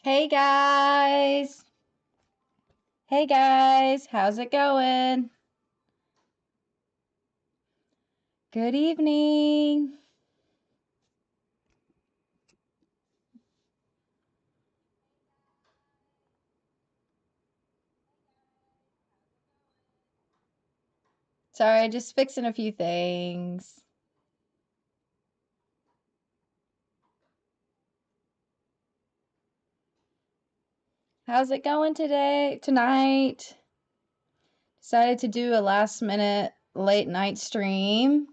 Hey guys! Hey guys, how's it going? Good evening. Sorry, just fixing a few things. How's it going tonight? Decided to do a last minute late night stream.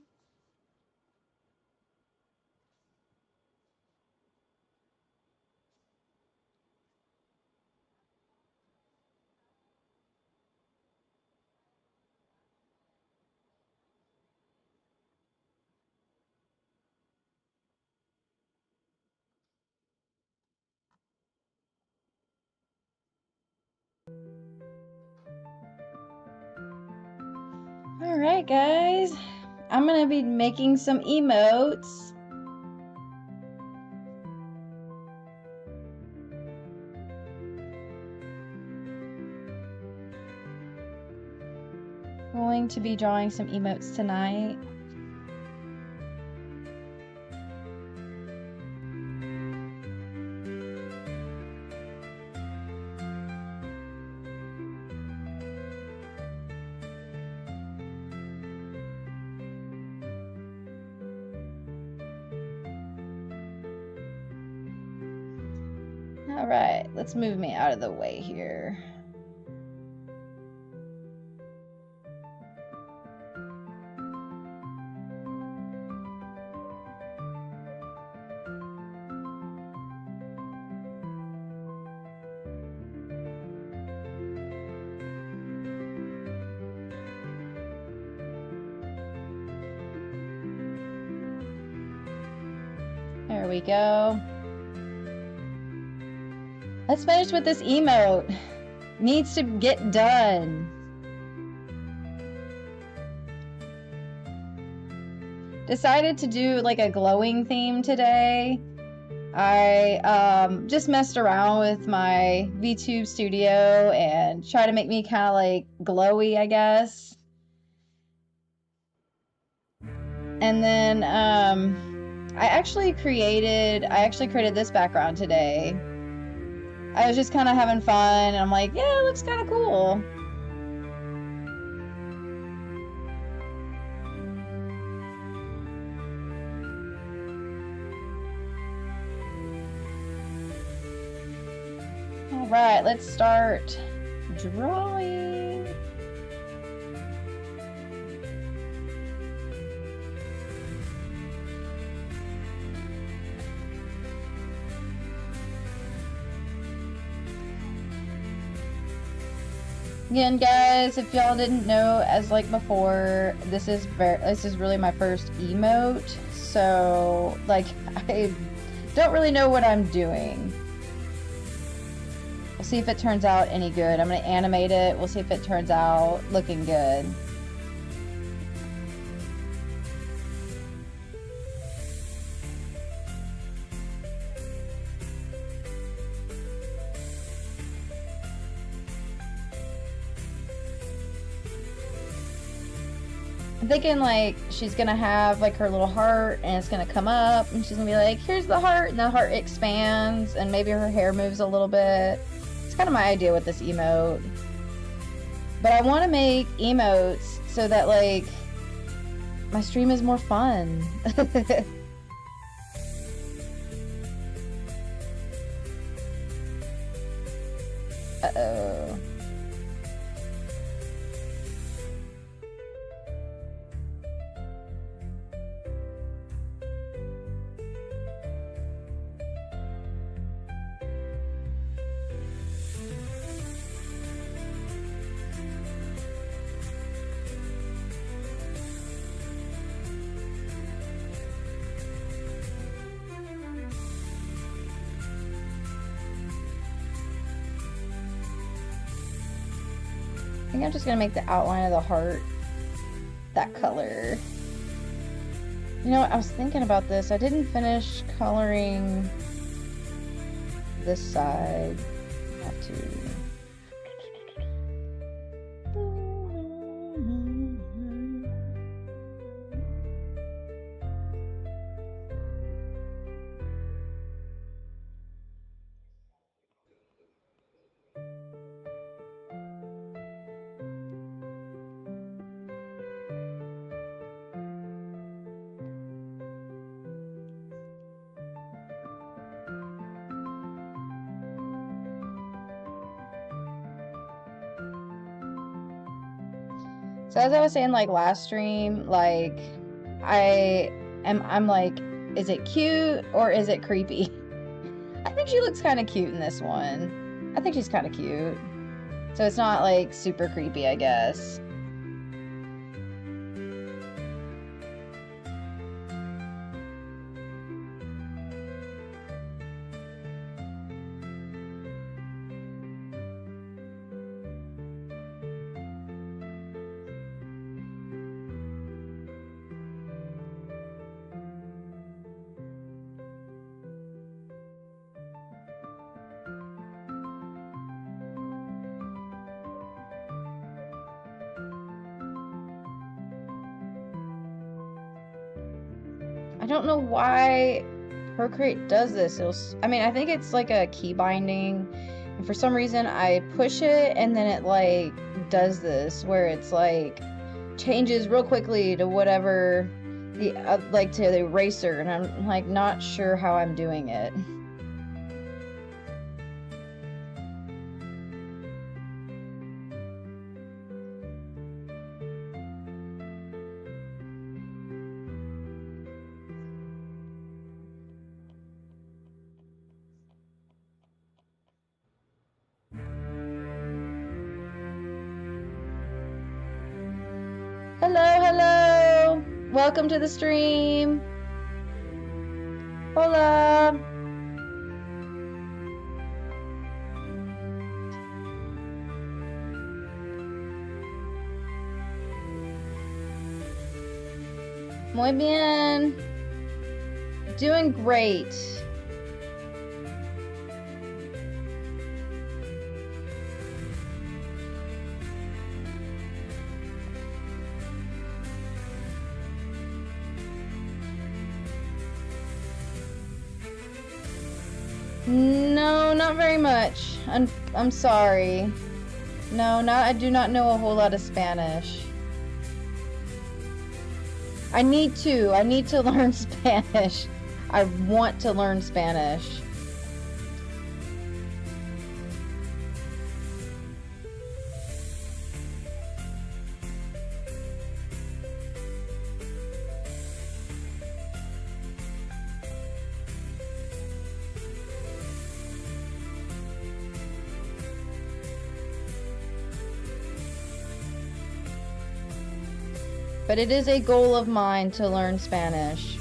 Alright guys, I'm gonna be making some emotes. Going to be drawing some emotes tonight. Alright, let's move me out of the way here. There we go. Let's finish with this emote. Needs to get done. Decided to do like a glowing theme today. I just messed around with my VTube studio and try to make me kind of like glowy, I guess. And then I actually created this background today. I was just kind of having fun, and I'm like, yeah, it looks kind of cool. All right, let's start drawing. Again, guys, if y'all didn't know, as like before, this is really my first emote, so like I don't really know what I'm doing. We'll see if it turns out any good. I'm gonna animate it. We'll see if it turns out looking good. I'm thinking like she's gonna have like her little heart and it's gonna come up and she's gonna be like, here's the heart, and the heart expands and maybe her hair moves a little bit. It's kind of my idea with this emote. But I want to make emotes so that like my stream is more fun. Uh-oh. I think I'm just gonna make the outline of the heart that color. You know, I was thinking about this. I didn't finish coloring this side. Have to. So as I was saying, like last stream, like I'm like, is it cute or is it creepy? I think she looks kind of cute in this one. I think she's kind of cute. So it's not like super creepy, I guess. I don't know why Procreate does this. I mean, I think it's like a key binding. And for some reason, I push it and then it like does this where it's like changes real quickly to whatever the like to the eraser, and I'm like not sure how I'm doing it. Hello, hello. Welcome to the stream. Hola. Muy bien. Doing great. No, not very much. I'm sorry. No, I do not know a whole lot of Spanish. I need to learn Spanish. I want to learn Spanish. But it is a goal of mine to learn Spanish.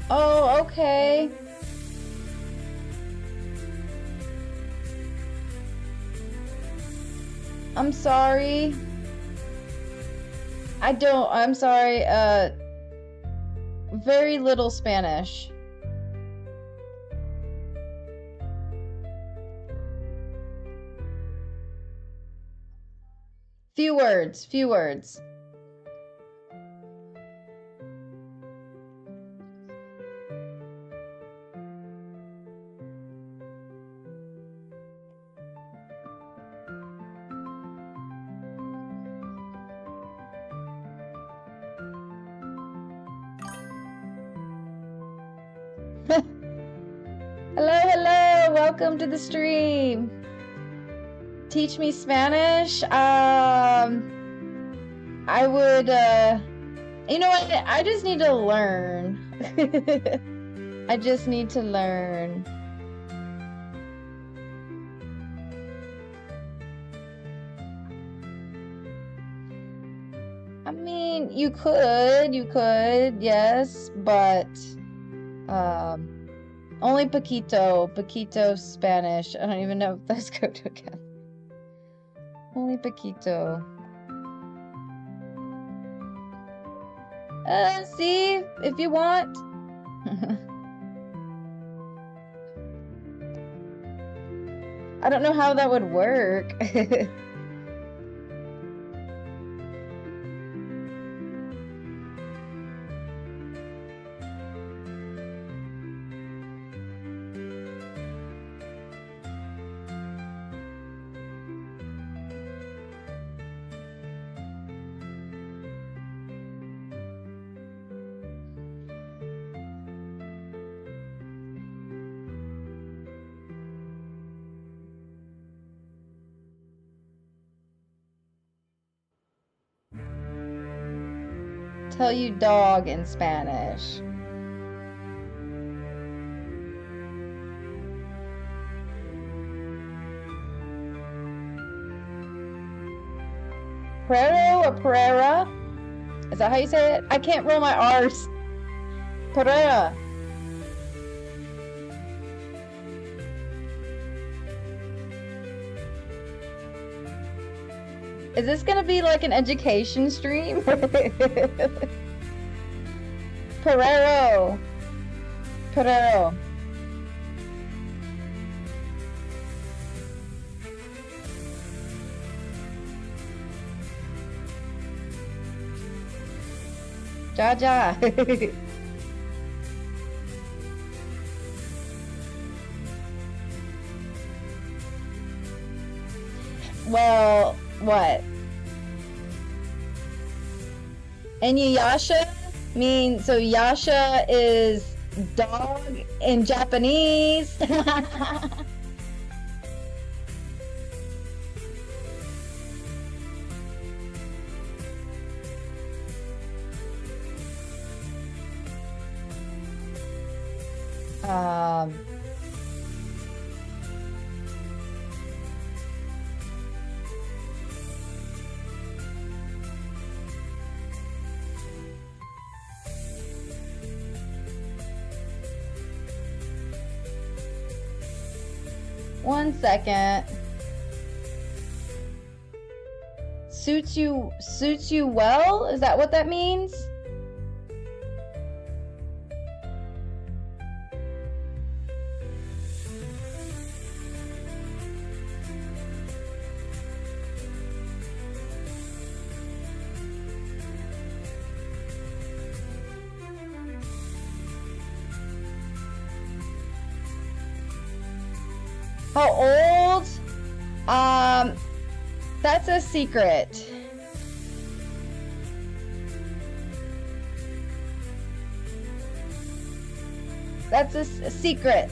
Oh, okay. I'm sorry. I'm sorry, very little Spanish. Few words. Hello, hello, welcome to the stream. Teach me Spanish. I would, you know what? I just need to learn. I just need to learn. I mean, you could, yes, but, only Paquito Spanish. I don't even know if those go together. Only Paquito. See, if you want. I don't know how that would work. Tell you dog in Spanish. Perro or Pereira? Is that how you say it? I can't roll my R's. Pereira. Is this gonna be like an education stream? Perero. Perero. Ja. Well, what? And Yasha means, so Yasha is dog in Japanese. um 1 second. Suits you well? Is that what that means? How old? That's a secret. That's a secret.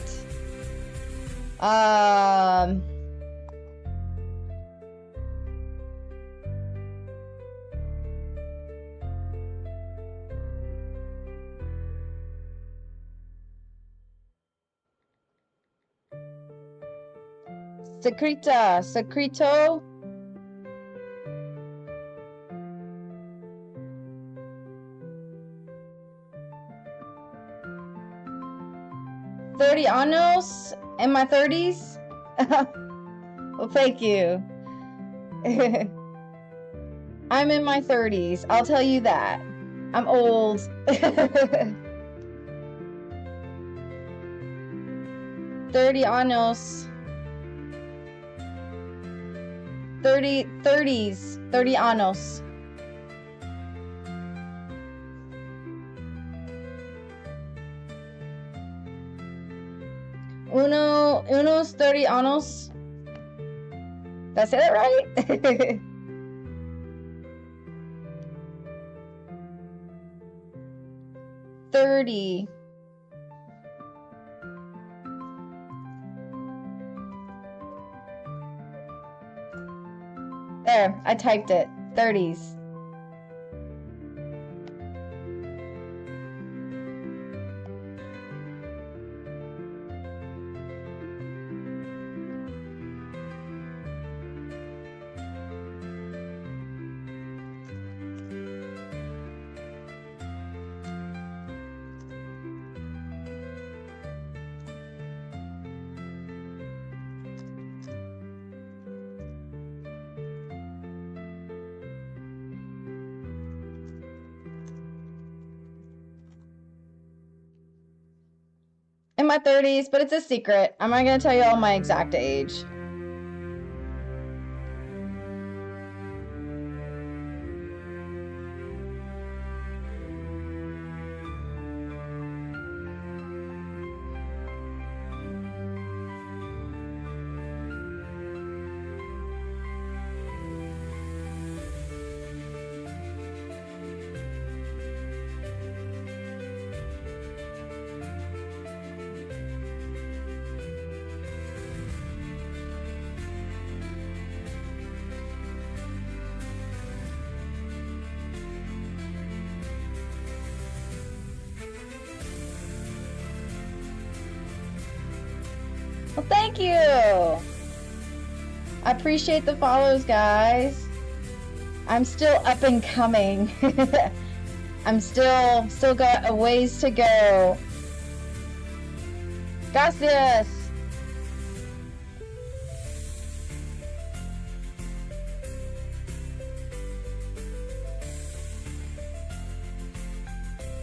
Secreto. 30 años in my 30s. Well, thank you. I'm in my 30s. I'll tell you that. I'm old. 30 años. 30s. 30 años. Unos 30 años. Did I say that right? 30. There, I typed it. 30s. In my 30s, but it's a secret. I'm not going to tell you all my exact age. Well, thank you. I appreciate the follows, guys. I'm still up and coming. I'm still got a ways to go. Gracias.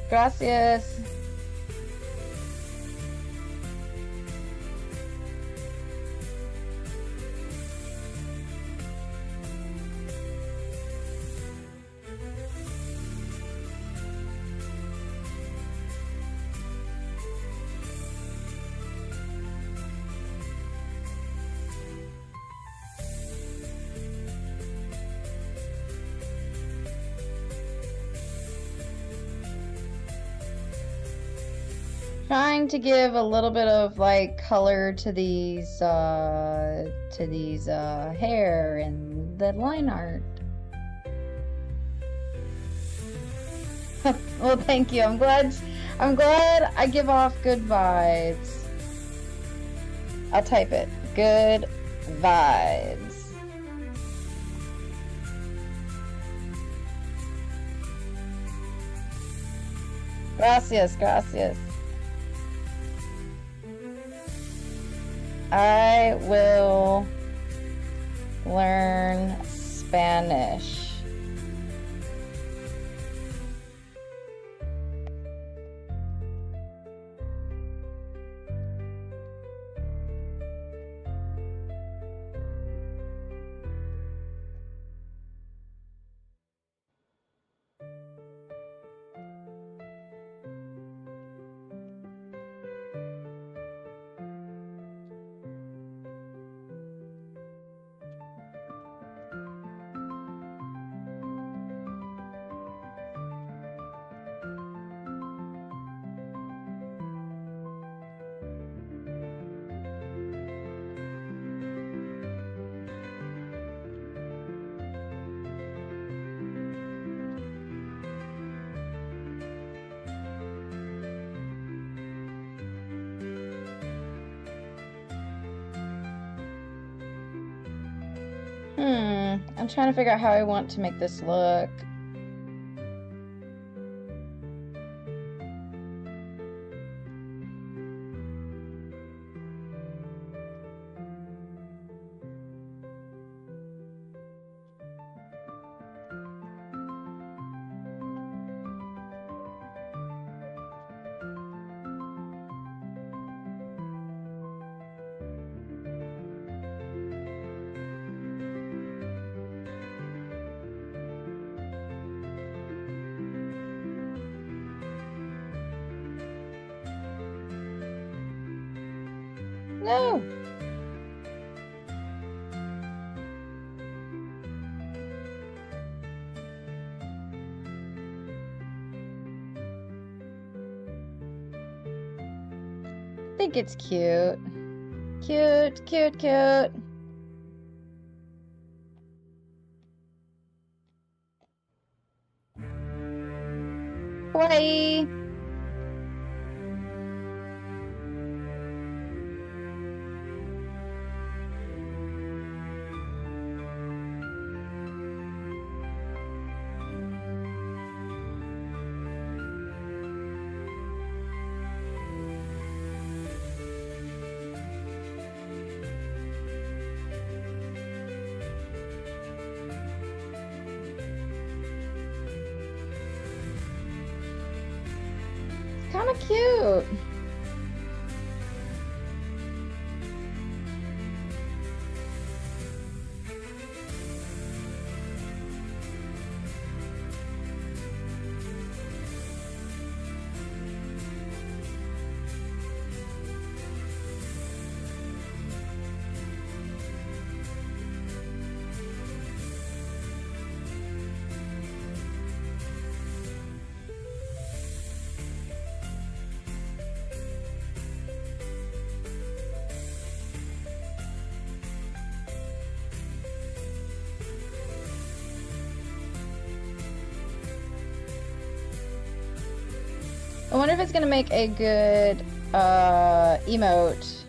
Gracias. Trying to give a little bit of like color to these hair and the line art. Well, thank you. I'm glad I give off good vibes. I'll type it. Good vibes. Gracias, gracias. I will learn Spanish. I'm trying to figure out how I want to make this look. No. I think it's cute. Cute, cute, cute. Hawaii. Kind of cute. I wonder if it's gonna make a good emote.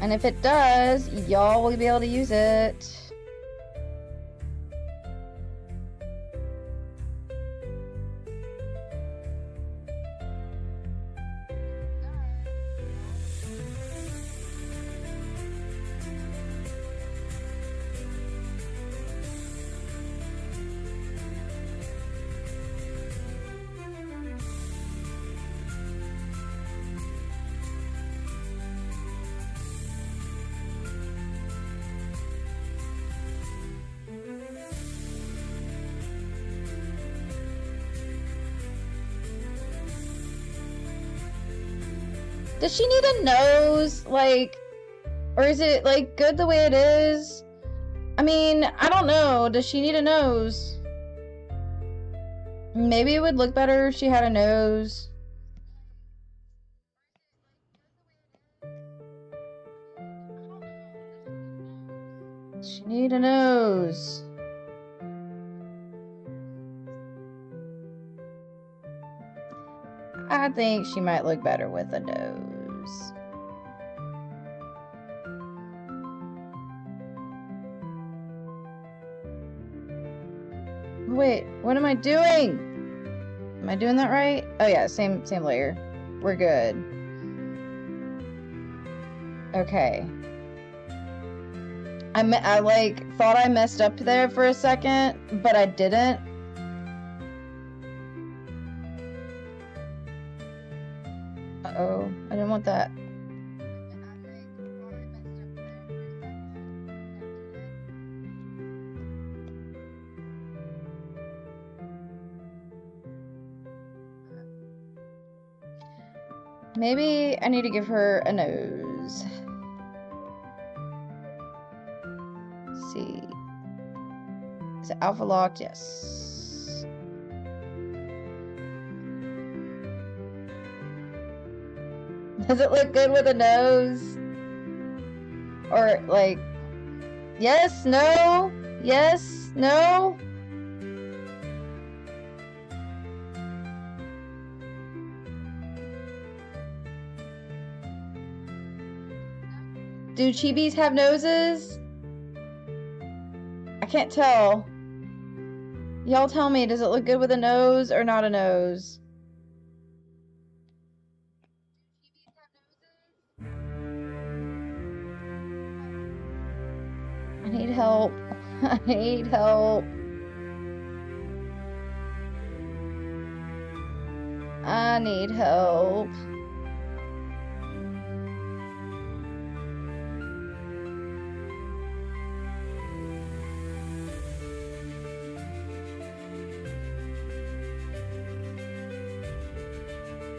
And if it does, y'all will be able to use it. Does she need a nose? Like, or is it, like, good the way it is? I mean, I don't know. Does she need a nose? Maybe it would look better if she had a nose. She need a nose. I think she might look better with a nose. Wait, what am I doing? Am I doing that right? Oh yeah, same layer. We're good. Okay. I like thought I messed up there for a second, but I didn't. Uh-oh, I didn't want that. Maybe I need to give her a nose. Let's see. Is it alpha locked? Yes. Does it look good with a nose? Or like, yes, no, yes, no? Do chibis have noses? I can't tell. Y'all tell me, does it look good with a nose or not a nose? I need help. I need help. I need help.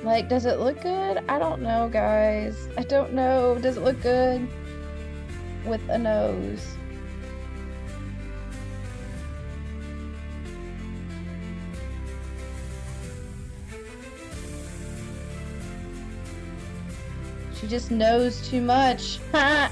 Like, does it look good? I don't know, guys. I don't know. Does it look good with a nose? She just knows too much. Ha!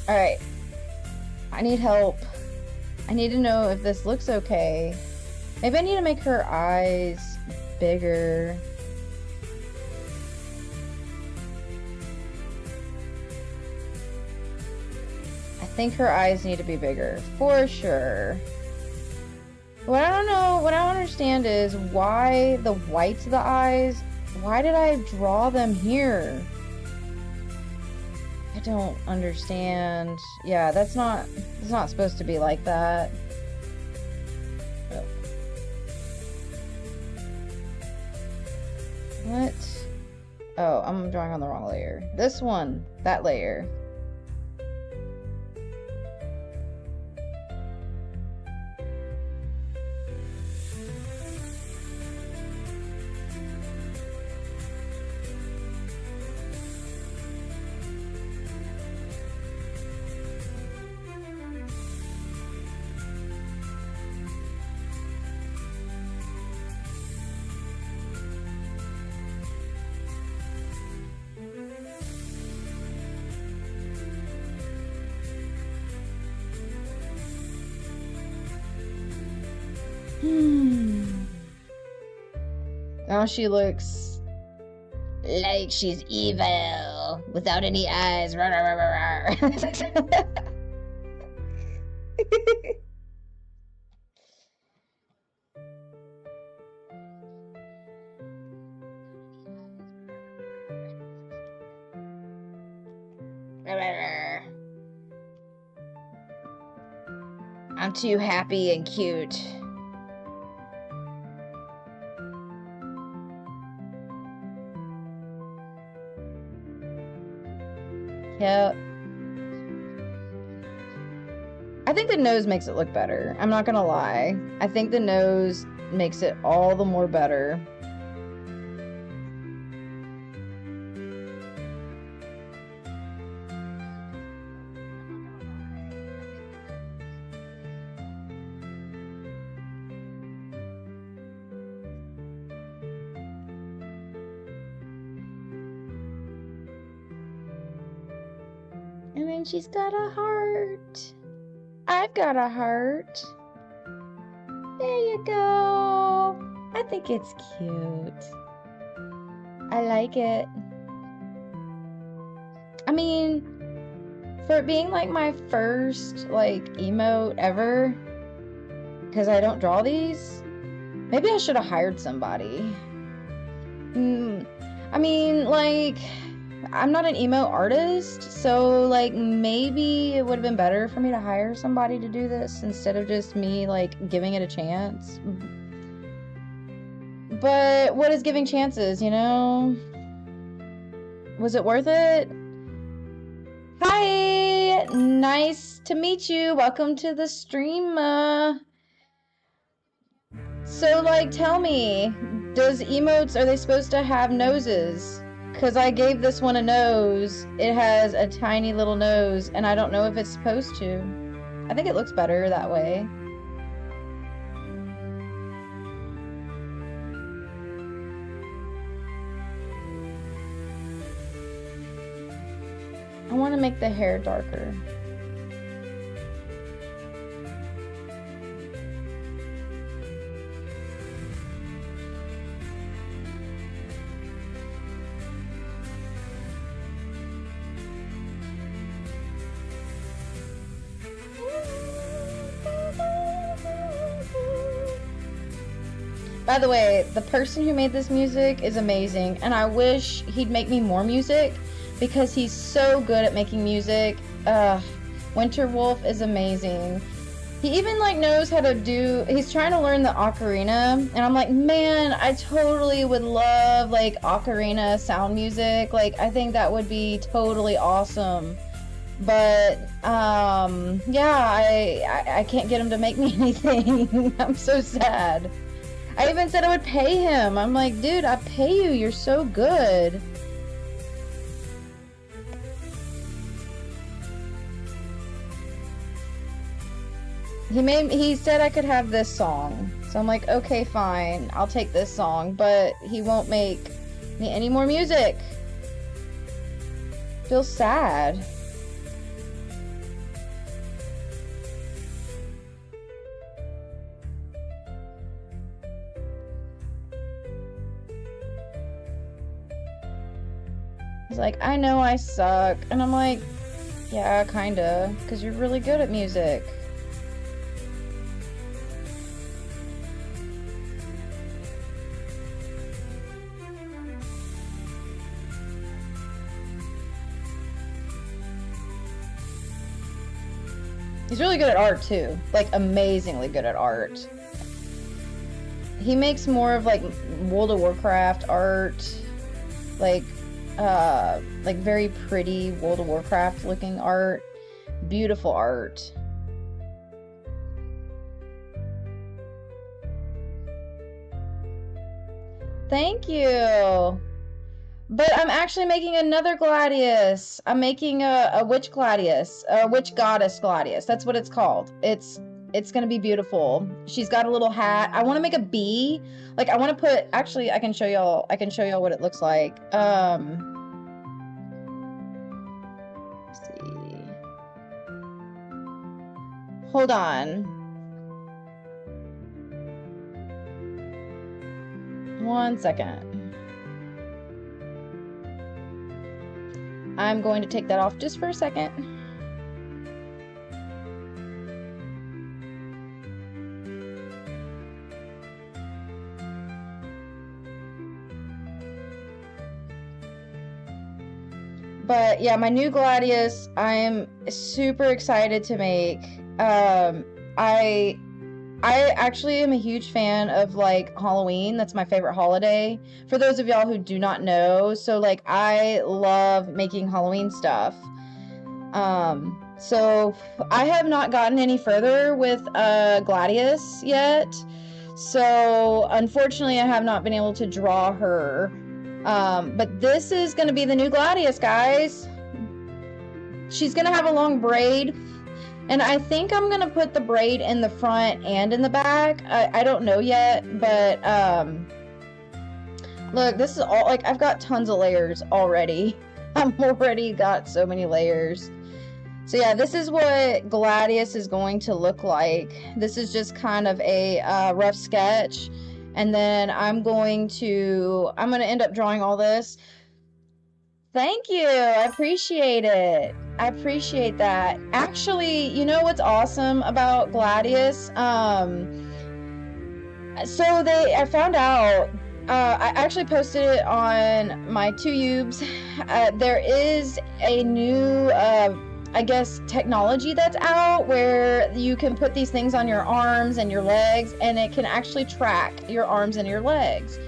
Alright. I need help. I need to know if this looks okay. Maybe I need to make her eyes bigger. I think her eyes need to be bigger, for sure. What I don't know, what I don't understand is why the whites of the eyes, why did I draw them here? I don't understand. Yeah, it's not supposed to be like that. Oh. What? Oh, I'm drawing on the wrong layer. This one, that layer. Now she looks like she's evil without any eyes. Rawr, rawr, rawr, rawr. I'm too happy and cute. Yep. I think the nose makes it look better. I'm not gonna lie. I think the nose makes it all the more better. And then she's got a heart. I've got a heart. There you go. I think it's cute. I like it. I mean, for it being like my first like emote ever, because I don't draw these, maybe I should have hired somebody. I mean, like, I'm not an emo artist, so like maybe it would have been better for me to hire somebody to do this instead of just me like giving it a chance. But what is giving chances, you know? Was it worth it? Hi! Nice to meet you. Welcome to the stream. So like tell me, does emotes, are they supposed to have noses? Because I gave this one a nose. It has a tiny little nose, and I don't know if it's supposed to. I think it looks better that way. I want to make the hair darker. By the way, the person who made this music is amazing, and I wish he'd make me more music because he's so good at making music. Winter Wolf is amazing. He even like knows how to do, he's trying to learn the ocarina, and I'm like, man, I totally would love like ocarina sound music. Like, I think that would be totally awesome. But yeah, I can't get him to make me anything. I'm so sad. I even said I would pay him. I'm like, dude, I pay you. You're so good. He said I could have this song. So I'm like, okay, fine, I'll take this song, but he won't make me any more music. Feels sad. He's like, I know I suck. And I'm like, yeah, kinda, because you're really good at music. He's really good at art too, like amazingly good at art. He makes more of like World of Warcraft art, like very pretty World of Warcraft looking art, beautiful art. Thank you. But I'm actually making another Gladius. I'm making a witch Gladius, a witch goddess Gladius. That's what it's called. It's gonna be beautiful. She's got a little hat. I want to make a bee. Like I want to put. Actually, I can show y'all. I can show y'all what it looks like. Let's see. Hold on. One second. I'm going to take that off just for a second. But yeah, my new Gladius, I'm super excited to make. I actually am a huge fan of like Halloween. That's my favorite holiday. For those of y'all who do not know, so like I love making Halloween stuff. So I have not gotten any further with Gladius yet. So unfortunately, I have not been able to draw her. But this is going to be the new Gladius, guys. She's going to have a long braid. And I think I'm going to put the braid in the front and in the back. I don't know yet, but look, this is all, like, I've got tons of layers already. I've already got so many layers. So yeah, this is what Gladius is going to look like. This is just kind of a rough sketch. And then I'm going to end up drawing all this. Thank you. I appreciate it. I appreciate that. Actually, you know what's awesome about Gladius? I found out, I actually posted it on my tubes. There is a new, I guess, technology that's out where you can put these things on your arms and your legs, and it can actually track your arms and your legs.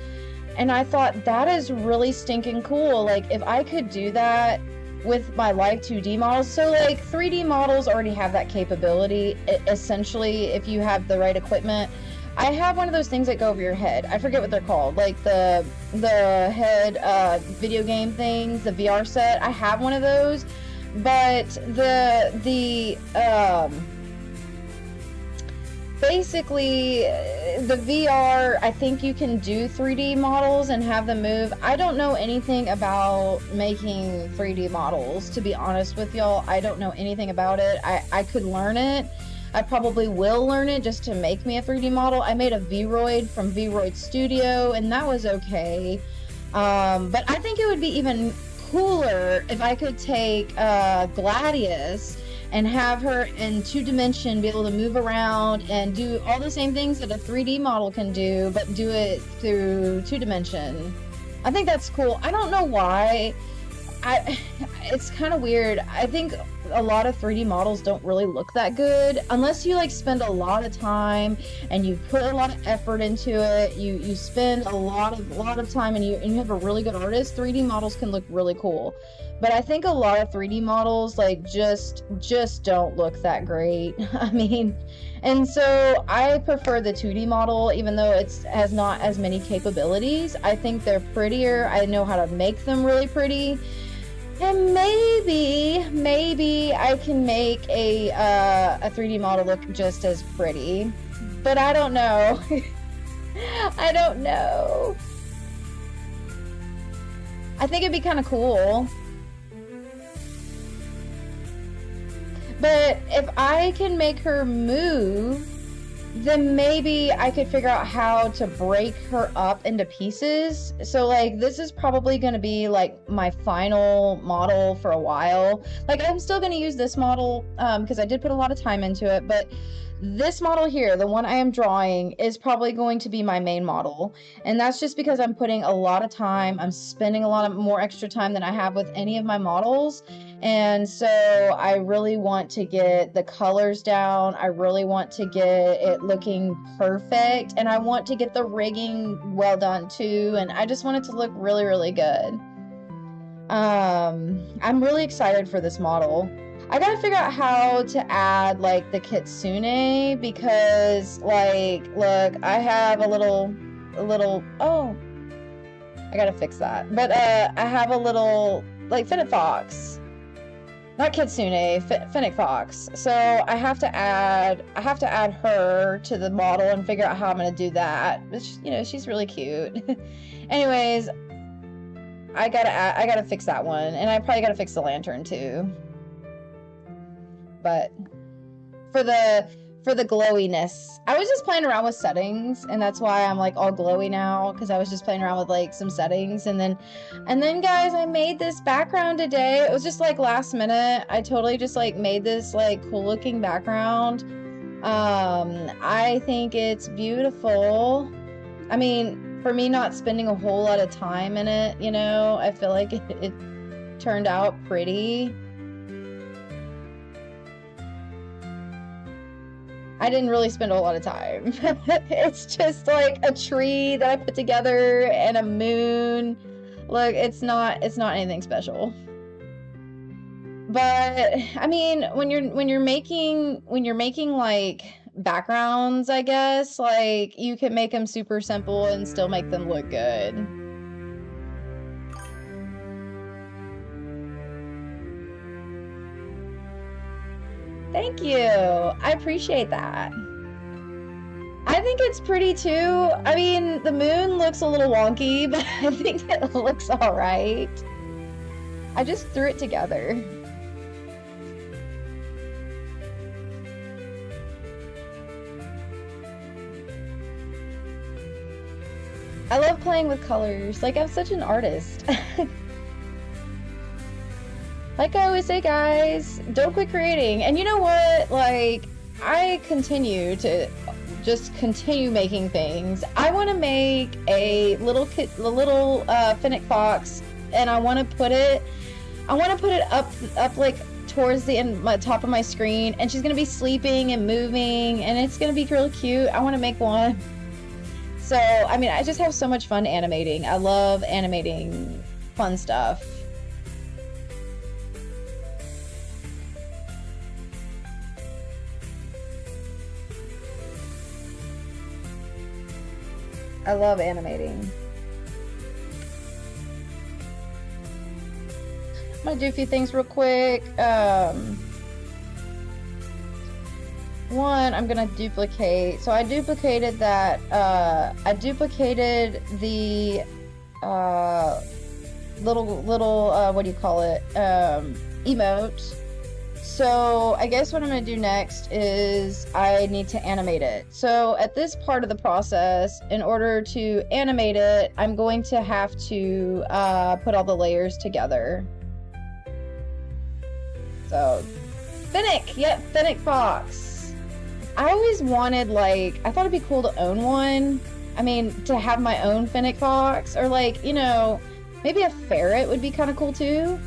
And I thought that is really stinking cool. Like, if I could do that with my live 2D models. So, like, 3D models already have that capability, essentially, if you have the right equipment. I have one of those things that go over your head. I forget what they're called. Like, the head video game things, the VR set. I have one of those. But basically, the VR, I think you can do 3D models and have them move. I don't know anything about making 3D models, to be honest with y'all. I don't know anything about it. I could learn it. I probably will learn it just to make me a 3D model. I made a Vroid from Vroid Studio, and that was okay. But I think it would be even cooler if I could take Gladius and have her in 2D, be able to move around and do all the same things that a 3D model can do, but do it through 2D. I think that's cool. I don't know why. It's kind of weird. I think a lot of 3D models don't really look that good unless you like spend a lot of time and you put a lot of effort into it. You spend a lot of time and you have a really good artist. 3D models can look really cool. But I think a lot of 3D models like just don't look that great. I mean, and so I prefer the 2D model, even though it has not as many capabilities. I think they're prettier. I know how to make them really pretty. And maybe I can make a 3D model look just as pretty, but I don't know. I don't know. I think it'd be kind of cool. But if I can make her move, then maybe I could figure out how to break her up into pieces. So like this is probably going to be like my final model for a while. Like I'm still going to use this model because I did put a lot of time into it, but this model here, the one I am drawing, is probably going to be my main model. And that's just because I'm putting a lot of time, I'm spending a lot of more extra time than I have with any of my models. And so I really want to get the colors down. I really want to get it looking perfect. And I want to get the rigging well done too. And I just want it to look really, really good. I'm really excited for this model. I gotta figure out how to add like the kitsune because like, look, I have a little, oh, I gotta fix that. But I have a little like Fennec Fox. Not kitsune, Fennec Fox. So I have to add her to the model and figure out how I'm gonna do that. But you know, she's really cute. Anyways, I gotta fix that one, and I probably gotta fix the lantern too. But for the glowiness, I was just playing around with settings, and that's why I'm like all glowy now, because I was just playing around with like some settings. And then guys, I made this background today. It was just like last minute. I totally just like made this like cool looking background. I think it's beautiful. I mean, for me not spending a whole lot of time in it, you know, I feel like it turned out pretty. I didn't really spend a whole lot of time. It's just like a tree that I put together and a moon. Look, it's not anything special. But I mean, when you're making like backgrounds, I guess, like you can make them super simple and still make them look good. Thank you. I appreciate that. I think it's pretty too. I mean, the moon looks a little wonky, but I think it looks all right. I just threw it together. I love playing with colors. Like, I'm such an artist. Like I always say, guys, don't quit creating. And you know what? Like, I continue to just continue making things. I want to make a little Fennec Fox, and I want to put it up like towards the end, top of my screen, and she's gonna be sleeping and moving, and it's gonna be really cute. I want to make one. So, I mean, I just have so much fun animating. I love animating fun stuff. I love animating. I'm gonna do a few things real quick. One, I'm gonna duplicate. So I duplicated that. I duplicated the little what do you call it? Emote. So I guess what I'm going to do next is I need to animate it. So at this part of the process, in order to animate it, I'm going to have to put all the layers together. So Fennec, yep, Fennec Fox. I always wanted, like, I thought it'd be cool to own one. I mean, to have my own Fennec Fox, or like, you know, maybe a ferret would be kind of cool too.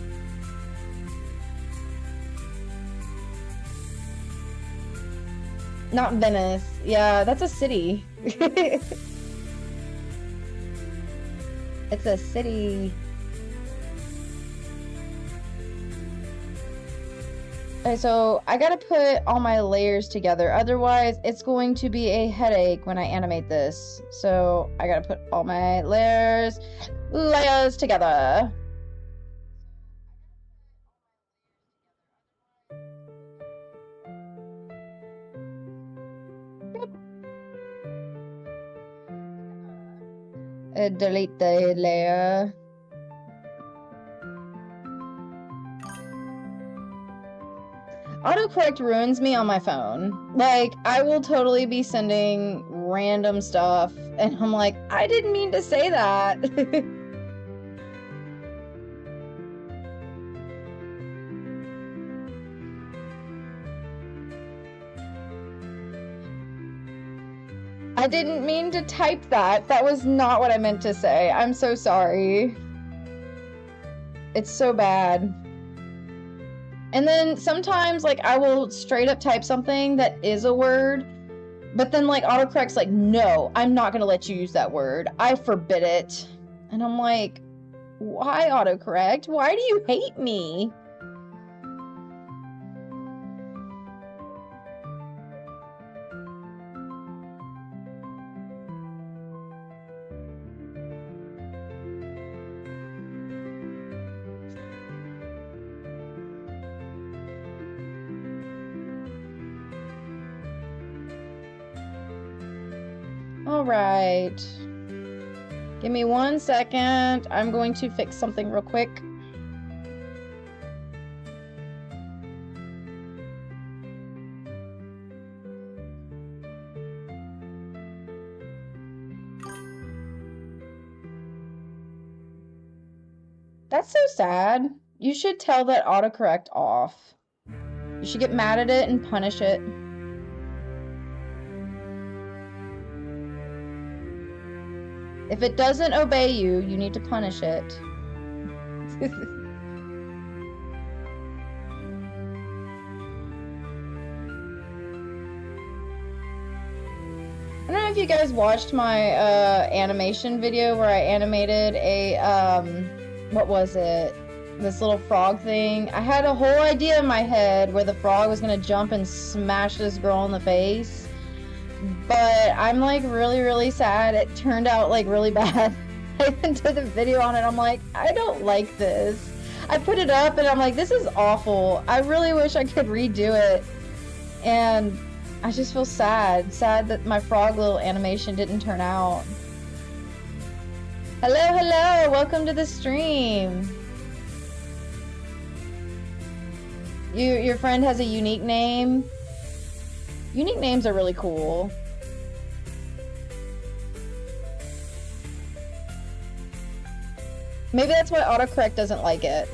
Not Venice. Yeah, that's a city. It's a city. Okay, so I gotta put all my layers together. Otherwise, it's going to be a headache when I animate this. So I gotta put all my layers together. Delete the layer. Autocorrect ruins me on my phone. Like, I will totally be sending random stuff, and I'm like, I didn't mean to say that. I didn't mean to type that. That was not what I meant to say. I'm so sorry. It's so bad. And then sometimes, like, I will straight up type something that is a word, but then, like, autocorrect's like, no, I'm not gonna let you use that word. I forbid it. And I'm like, why, autocorrect? Why do you hate me? All right. Give me 1 second. I'm going to fix something real quick. That's so sad. You should tell that autocorrect off. You should get mad at it and punish it. If it doesn't obey you, you need to punish it. I don't know if you guys watched my animation video where I animated a, what was it? This little frog thing. I had a whole idea in my head where the frog was gonna jump and smash this girl in the face. But I'm like really sad. It turned out like really bad. I even did a video on it. I'm like, I don't like this. I put it up and I'm like, this is awful. I really wish I could redo it. And I just feel sad. Sad that my frog little animation didn't turn out. Hello. Welcome to the stream. Your friend has a unique name. Unique names are really cool. Maybe that's why autocorrect doesn't like it.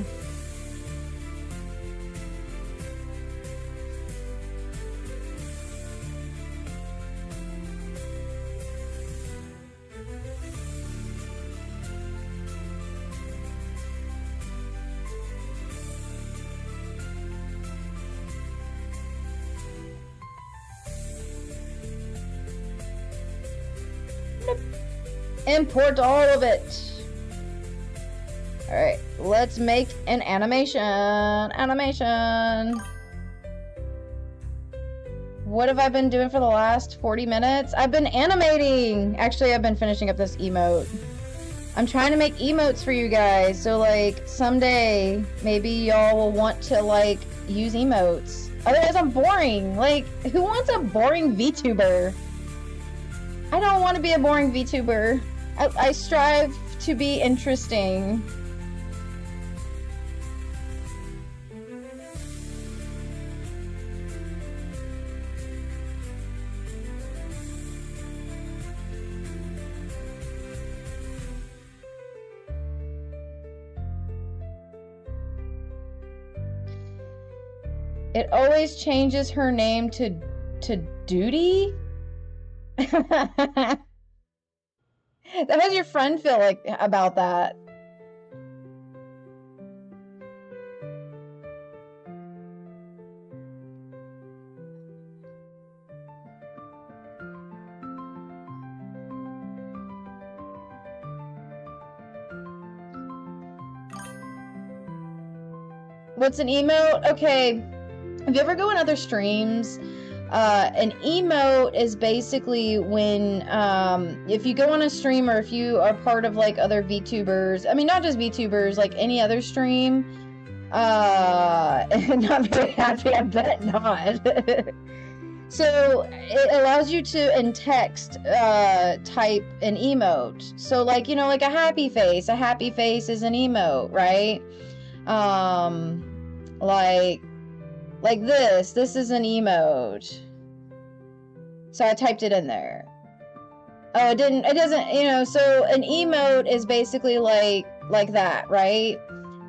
Import all of it. Alright, let's make an animation. What have I been doing for the last 40 minutes? I've been animating! Actually, I've been finishing up this emote. I'm trying to make emotes for you guys, so like, someday, maybe y'all will want to like, use emotes. Otherwise, I'm boring. Like, who wants a boring VTuber? I don't want to be a boring VTuber. I strive to be interesting. It always changes her name to Duty? How does your friend feel like about that? What's an emote? Okay, if you ever go in other streams, an emote is basically when, if you go on a stream or if you are part of like other VTubers, I mean, not just VTubers, like any other stream, not very happy, I bet not. So it allows you to in text type an emote. So like, you know, like a happy face. A happy face is an emote, right? Um like this. This is an emote. So I typed it in there. Oh, it doesn't, you know, so an emote is basically like that, right?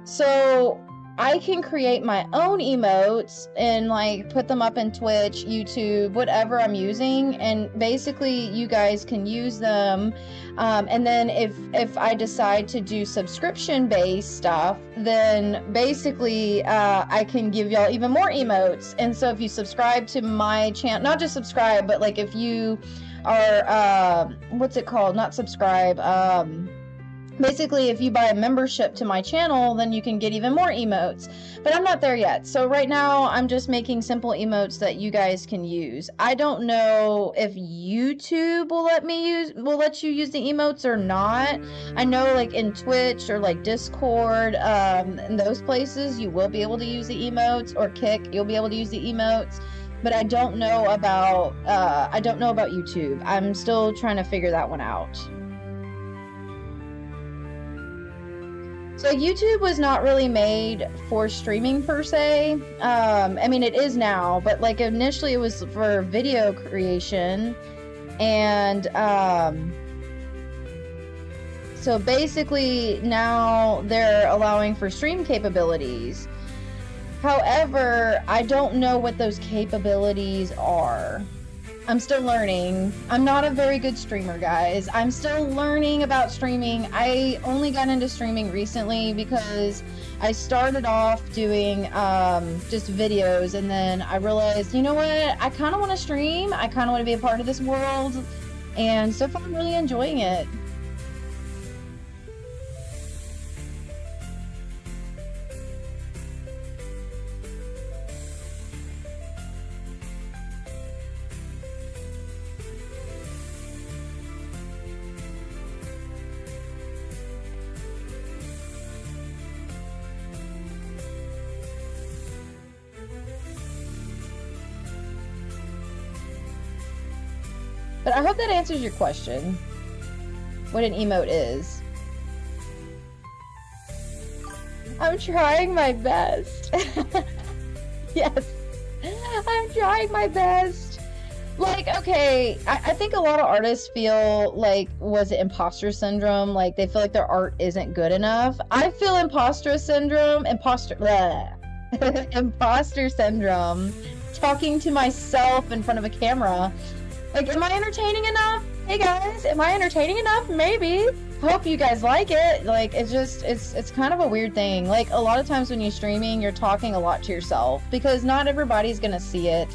So I can create my own emotes and like put them up in Twitch, YouTube, whatever I'm using, and basically you guys can use them. And then if I decide to do subscription based stuff, then basically I can give y'all even more emotes. And so if you subscribe to my channel, not just subscribe, but like if you are what's it called? Not subscribe. Basically, if you buy a membership to my channel, then you can get even more emotes. But I'm not there yet. So right now, I'm just making simple emotes that you guys can use. I don't know if YouTube will let you use the emotes or not. I know like in Twitch or like Discord, in those places, you will be able to use the emotes, or Kick, you'll be able to use the emotes. But I don't know about YouTube. I'm still trying to figure that one out. So YouTube was not really made for streaming per se. I mean, it is now, but like initially it was for video creation. And so basically now they're allowing for stream capabilities. However, I don't know what those capabilities are. I'm still learning. I'm not a very good streamer, guys. I'm still learning about streaming. I only got into streaming recently because I started off doing just videos, and then I realized, you know what? I kind of want to stream. I kind of want to be a part of this world, and so far I'm really enjoying it. But I hope that answers your question. What an emote is. I'm trying my best. Yes. I'm trying my best. Like, okay, I think a lot of artists feel like, was it imposter syndrome? Like, they feel like their art isn't good enough. I feel imposter syndrome, imposter syndrome, talking to myself in front of a camera. Like, am I entertaining enough? Hey guys, am I entertaining enough? Maybe. Hope you guys like it. Like, it's kind of a weird thing. Like, a lot of times when you're streaming, you're talking a lot to yourself because not everybody's gonna see it.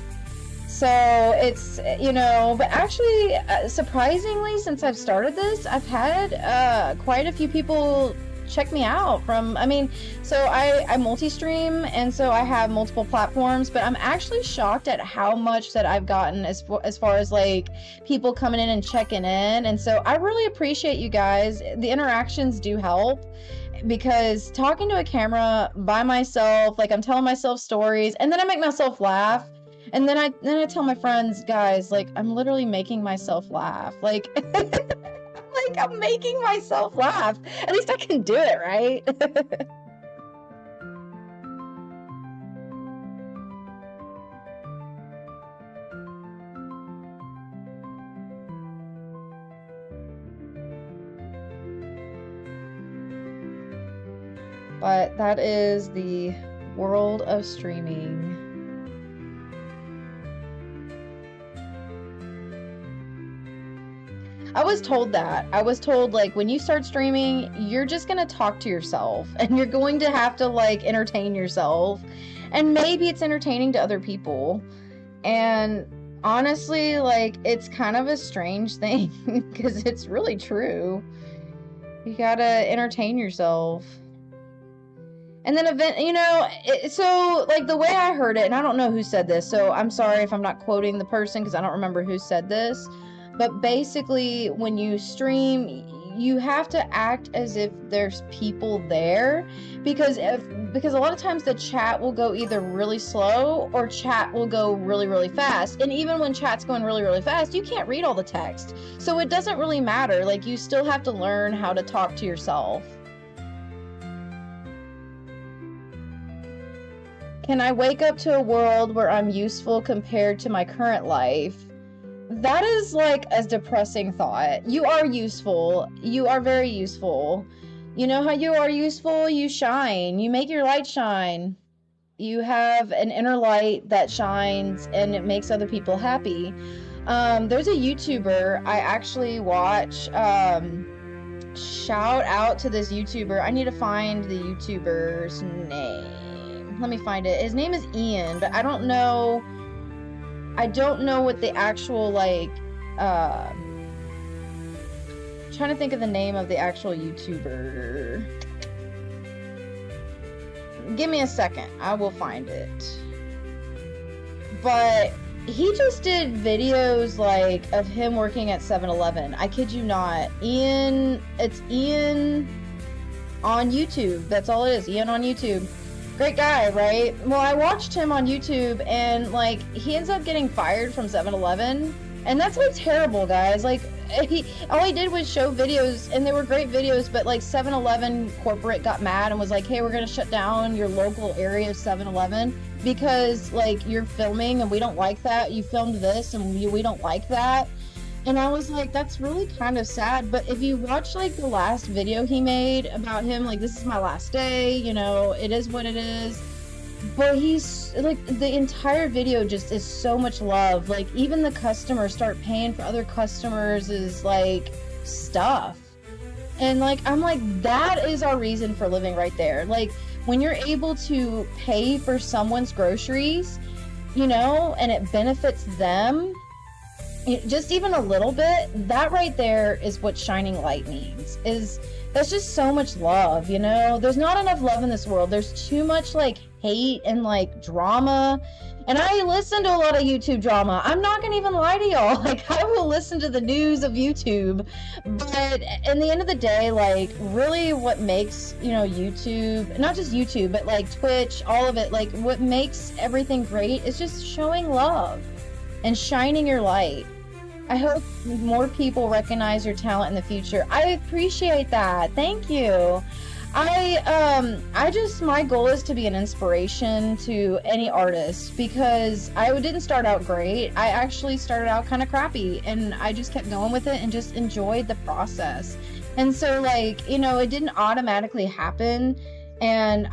So it's, you know, but actually, surprisingly, since I've started this, I've had quite a few people check me out from, I mean, so I multi-stream, and so I have multiple platforms, but I'm actually shocked at how much that I've gotten as far as like people coming in and checking in. And so I really appreciate you guys. The interactions do help, because talking to a camera by myself, like I'm telling myself stories, and then I make myself laugh. And then I tell my friends, guys, like I'm literally making myself laugh. Like like I'm making myself laugh. At least I can do it, right? But that is the world of streaming. I was told that. I was told, like, when you start streaming, you're just gonna talk to yourself and you're going to have to, like, entertain yourself. And maybe it's entertaining to other people. And honestly, like, it's kind of a strange thing because it's really true. You gotta entertain yourself. And then so like the way I heard it, and I don't know who said this, so I'm sorry if I'm not quoting the person because I don't remember who said this. But basically, when you stream, you have to act as if there's people there, because a lot of times the chat will go either really slow or chat will go really, really fast. And even when chat's going really, really fast, you can't read all the text. So it doesn't really matter. Like, you still have to learn how to talk to yourself. Can I wake up to a world where I'm useful compared to my current life? That is like a depressing thought. You are useful. You are very useful. You know how you are useful? You shine. You make your light shine. You have an inner light that shines and it makes other people happy. There's a YouTuber I actually watch. Shout out to this YouTuber. I need to find the YouTuber's name. Let me find it. His name is Ian, but I don't know what the actual, like, trying to think of the name of the actual YouTuber. Give me a second. I will find it. But he just did videos, like, of him working at 7-Eleven. I kid you not. It's Ian on YouTube. That's all it is. Ian on YouTube. Great guy, right? Well, I watched him on YouTube, and, like, he ends up getting fired from 7-Eleven, and that's, like, terrible, guys. Like, all he did was show videos, and they were great videos, but, like, 7-Eleven corporate got mad and was like, hey, we're gonna shut down your local area of 7-Eleven because, like, you're filming, and we don't like that. You filmed this, and we don't like that. And I was like, that's really kind of sad. But if you watch, like, the last video he made about him, like, this is my last day, you know, it is what it is. But he's, like, the entire video just is so much love. Like, even the customers start paying for other customers' like, stuff. And, like, I'm like, that is our reason for living right there. Like, when you're able to pay for someone's groceries, you know, and it benefits them, just even a little bit, that right there is what shining light means. That's just so much love, you know? There's not enough love in this world. There's too much, like, hate and, like, drama. And I listen to a lot of YouTube drama. I'm not gonna even lie to y'all. Like, I will listen to the news of YouTube. But in the end of the day, like, really what makes, you know, YouTube, not just YouTube, but, like, Twitch, all of it, like, what makes everything great is just showing love and shining your light. I hope more people recognize your talent in the future. I appreciate that. Thank you. My goal is to be an inspiration to any artist, because I didn't start out great. I actually started out kind of crappy, and I just kept going with it and just enjoyed the process. And so, like, you know, it didn't automatically happen. And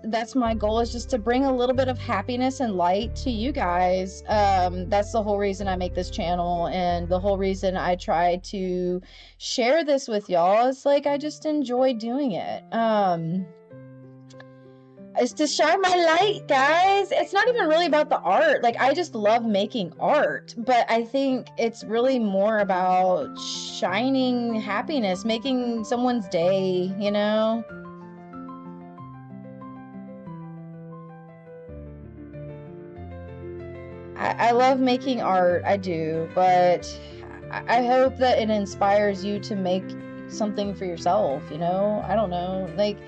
that's my goal, is just to bring a little bit of happiness and light to you guys. That's the whole reason I make this channel, and the whole reason I try to share this with y'all is, like, I just enjoy doing it. It's to shine my light, guys. It's not even really about the art. Like, I just love making art, but I think it's really more about shining happiness, making someone's day, you know? I love making art, I do, but I hope that it inspires you to make something for yourself, you know? I don't know, like,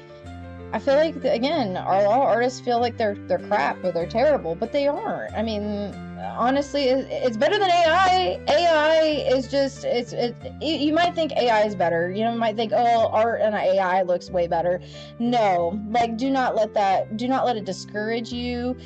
I feel like, again, all artists feel like they're crap or they're terrible, but they aren't. I mean, honestly, it's better than AI. AI is just, you might think AI is better. You know, you might think, oh, art and AI looks way better. No, like, do not let it discourage you.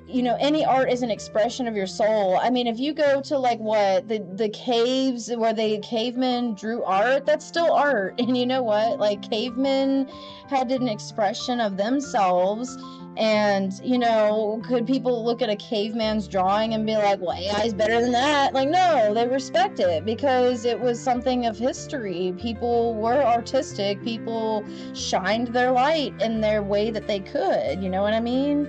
You know, any art is an expression of your soul. I mean, if you go to, like, what, the caves where the cavemen drew art, that's still art. And you know what? Like, cavemen had an expression of themselves. And, you know, could people look at a caveman's drawing and be like, well, AI is better than that? Like, no, they respect it because it was something of history. People were artistic. People shined their light in their way that they could. You know what I mean?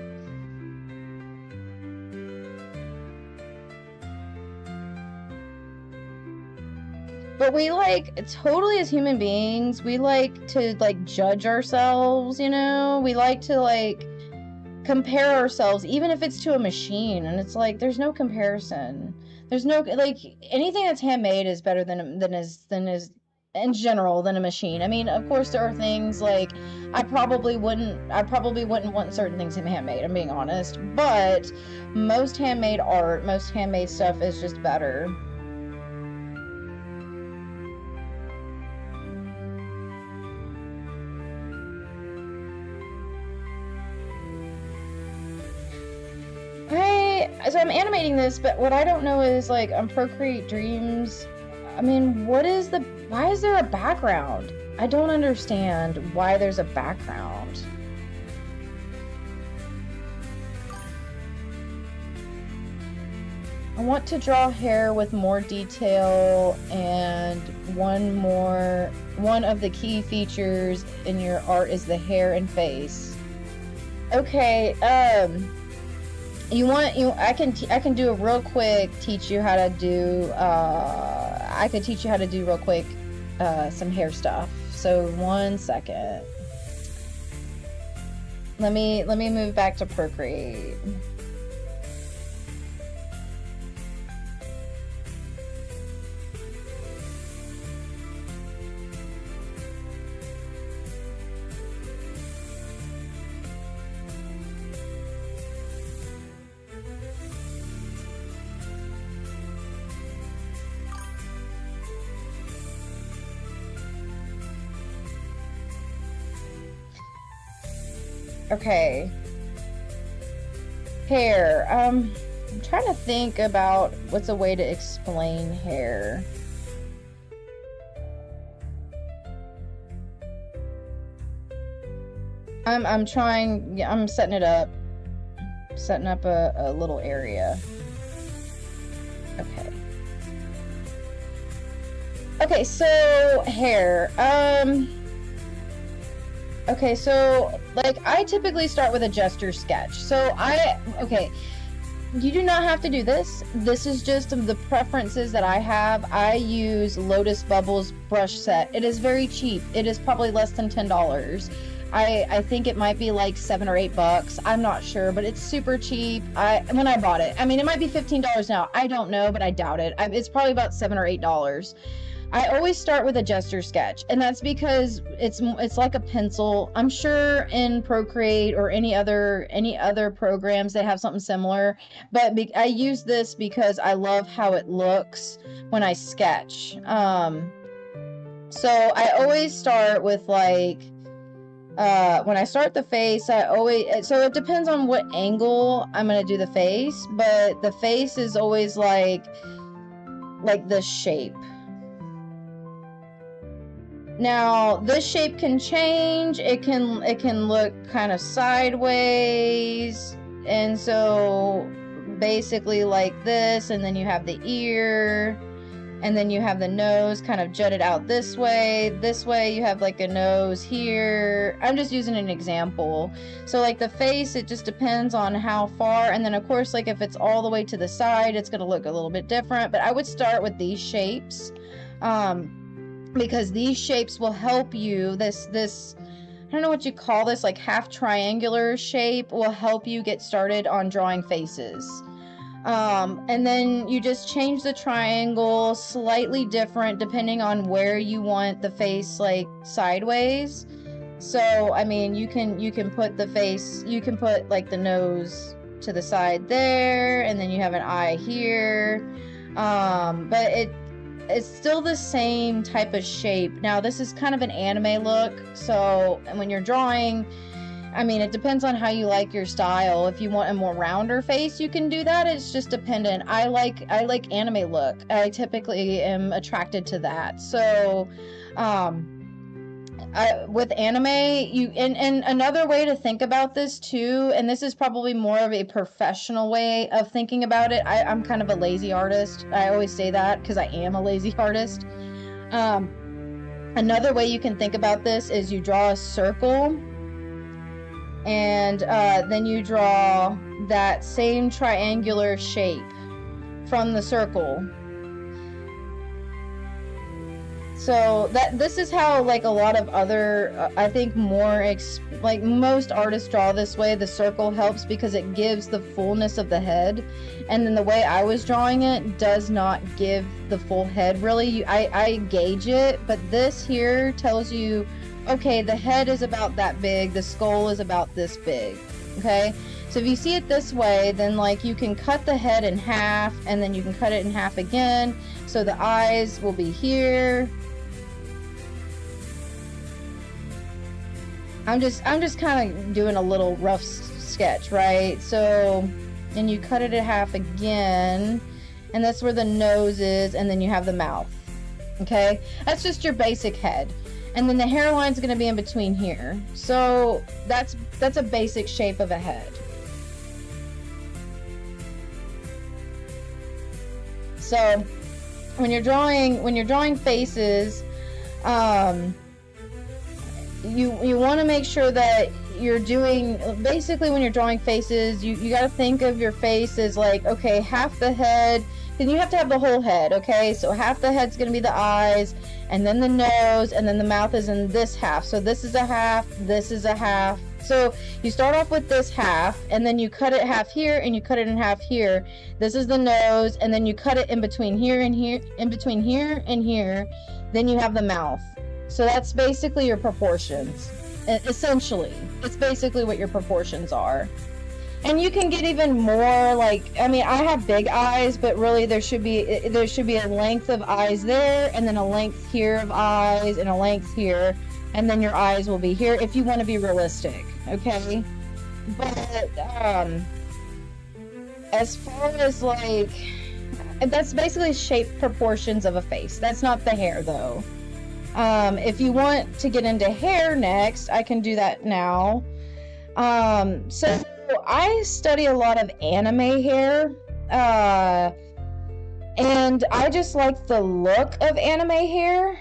But we, like, totally, as human beings, we like to, like, judge ourselves, you know? We like to, like, compare ourselves, even if it's to a machine, and it's like, there's no comparison. There's no, like, anything that's handmade is better than is in general than a machine. I mean, of course there are things like I probably wouldn't want certain things handmade, I'm being honest, but most handmade art, most handmade stuff is just better. So I'm animating this, but what I don't know is like on Procreate Dreams, I mean, why is there a background? I don't understand why there's a background. I want to draw hair with more detail, and one of the key features in your art is the hair and face. Okay, I can do a real quick teach you how to do I could teach you how to do real quick some hair stuff. So 1 second. Let me move back to Procreate. Okay. Hair. I'm trying to think about what's a way to explain hair. I'm trying, yeah, I'm setting it up. Setting up a little area. Okay. Okay, so hair. Okay, so like I typically start with a gesture sketch. Okay, you do not have to do this. This is just the preferences that I have. I use Lotus Bubbles brush set. It is very cheap. It is probably less than $10. I think it might be like $7 or $8. I'm not sure, but it's super cheap. When I bought it, I mean, it might be $15 now. I don't know, but I doubt it. It's probably about $7 or $8. I always start with a gesture sketch, and that's because it's like a pencil. I'm sure in Procreate or any other programs they have something similar, but I use this because I love how it looks when I sketch. So I always start with like when I start the face, so it depends on what angle I'm gonna do the face, but the face is always like this shape. Now, this shape can change. It can look kind of sideways, and so basically like this, and then you have the ear, and then you have the nose kind of jutted out this way. This way you have like a nose here. I'm just using an example. So like the face, it just depends on how far, and then of course like if it's all the way to the side, it's going to look a little bit different, but I would start with these shapes. Because these shapes will help you, this I don't know what you call this, like half triangular shape will help you get started on drawing faces. And then you just change the triangle slightly different depending on where you want the face, like sideways. So I mean, you can put the face, you can put like the nose to the side there, and then you have an eye here. But it's still the same type of shape. Now this is kind of an anime look, so when you're drawing, I mean, it depends on how you like your style. If you want a more rounder face, you can do that. It's just dependent. I like anime look. I typically am attracted to that. So with anime, and another way to think about this too, and this is probably more of a professional way of thinking about it. I'm kind of a lazy artist. I always say that because I am a lazy artist. Another way you can think about this is you draw a circle, and then you draw that same triangular shape from the circle. So this is how like a lot of other I think more like most artists draw this way. The circle helps because it gives the fullness of the head, and then the way I was drawing it does not give the full head really. I gauge it, but this here tells you, okay, the head is about that big, the skull is about this big. Okay, so if you see it this way, then like you can cut the head in half, and then you can cut it in half again, so the eyes will be here. I'm just kind of doing a little rough sketch, right? So, and you cut it in half again, and that's where the nose is, and then you have the mouth. Okay, that's just your basic head, and then the hairline's going to be in between here. So that's a basic shape of a head. So when you're drawing faces, you want to make sure that you're doing, basically when you're drawing faces, you got to think of your face as like, okay, half the head, then you have to have the whole head, okay? So half the head's going to be the eyes, and then the nose, and then the mouth is in this half. So this is a half, this is a half. So you start off with this half, and then you cut it half here, and you cut it in half here. This is the nose, and then you cut it in between here and here, in between here and here. Then you have the mouth. So that's basically your proportions. Essentially, it's basically what your proportions are. And you can get even more, like, I mean, I have big eyes, but really there should be a length of eyes there, and then a length here of eyes, and a length here, and then your eyes will be here if you want to be realistic, okay? But as far as like, that's basically shape proportions of a face. That's not the hair though. If you want to get into hair next, I can do that now. So I study a lot of anime hair, and I just like the look of anime hair.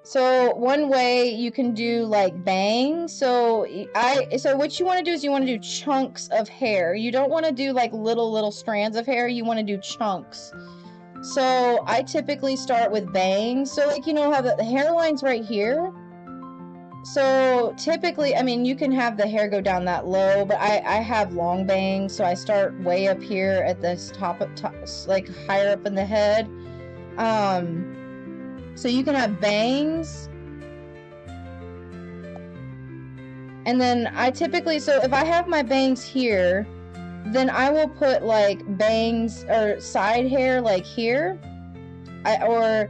So one way you can do like bangs. So what you want to do is you want to do chunks of hair. You don't want to do like little strands of hair. You want to do chunks. So I typically start with bangs. So like, you know how the hairline's right here. So typically, I mean, you can have the hair go down that low, but I have long bangs. So I start way up here at this top, like higher up in the head. So you can have bangs. And then I typically, so if I have my bangs here, then I will put like bangs or side hair like here. I'll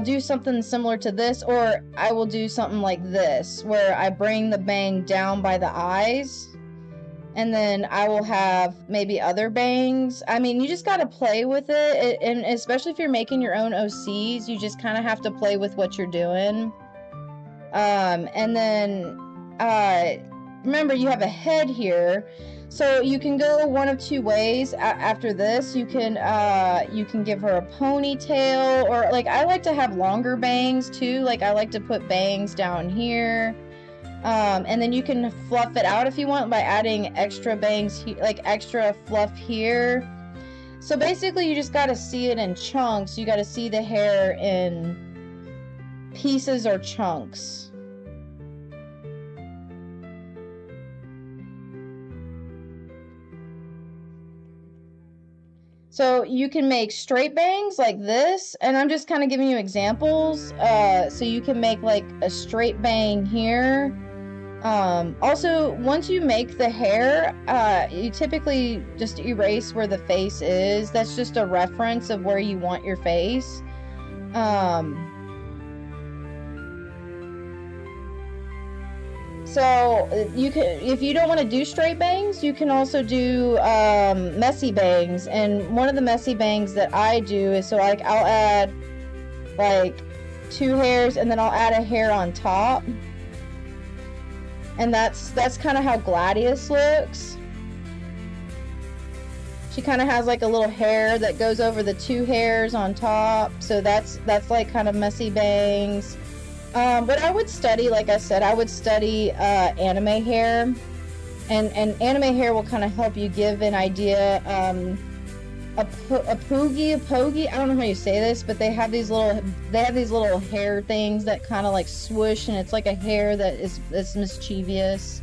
do something similar to this, or I will do something like this, where I bring the bang down by the eyes, and then I will have maybe other bangs. I mean, you just got to play with it, and especially if you're making your own OCs, you just kind of have to play with what you're doing. And then remember, you have a head here, so you can go one of two ways. After this, you can give her a ponytail, or like I like to have longer bangs too. Like I like to put bangs down here. And then you can fluff it out if you want by adding extra bangs, like extra fluff here. So basically you just got to see it in chunks. You got to see the hair in pieces or chunks. So you can make straight bangs like this, and I'm just kind of giving you examples. So you can make like a straight bang here. Also, once you make the hair, you typically just erase where the face is. That's just a reference of where you want your face. So you can, if you don't want to do straight bangs, you can also do messy bangs. And one of the messy bangs that I do is, so like I'll add like 2 hairs, and then I'll add a hair on top. And that's kind of how Gladius looks. She kind of has like a little hair that goes over the 2 hairs on top. So that's like kind of messy bangs. But I would study, like I said, I would study anime hair, and anime hair will kind of help you give an idea a pogie. I don't know how you say this, but they have these little hair things that kind of like swoosh, and it's like a hair that is mischievous.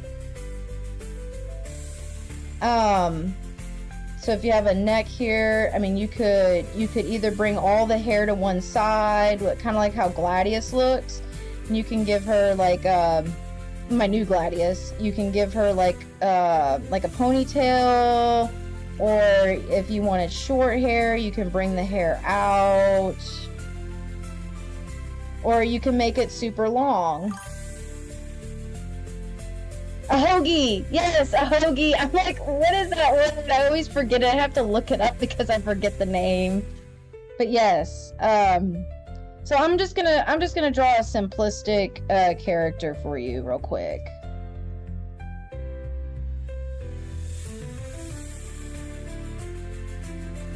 So if you have a neck here, I mean, you could either bring all the hair to one side, kind of like how Gladius looks, and you can give her like my new Gladius. You can give her like a ponytail, or if you wanted short hair, you can bring the hair out, or you can make it super long. A hoagie! Yes, a hoagie! I'm like, what is that word? I always forget it. I have to look it up because I forget the name. But yes, so I'm just gonna draw a simplistic character for you real quick.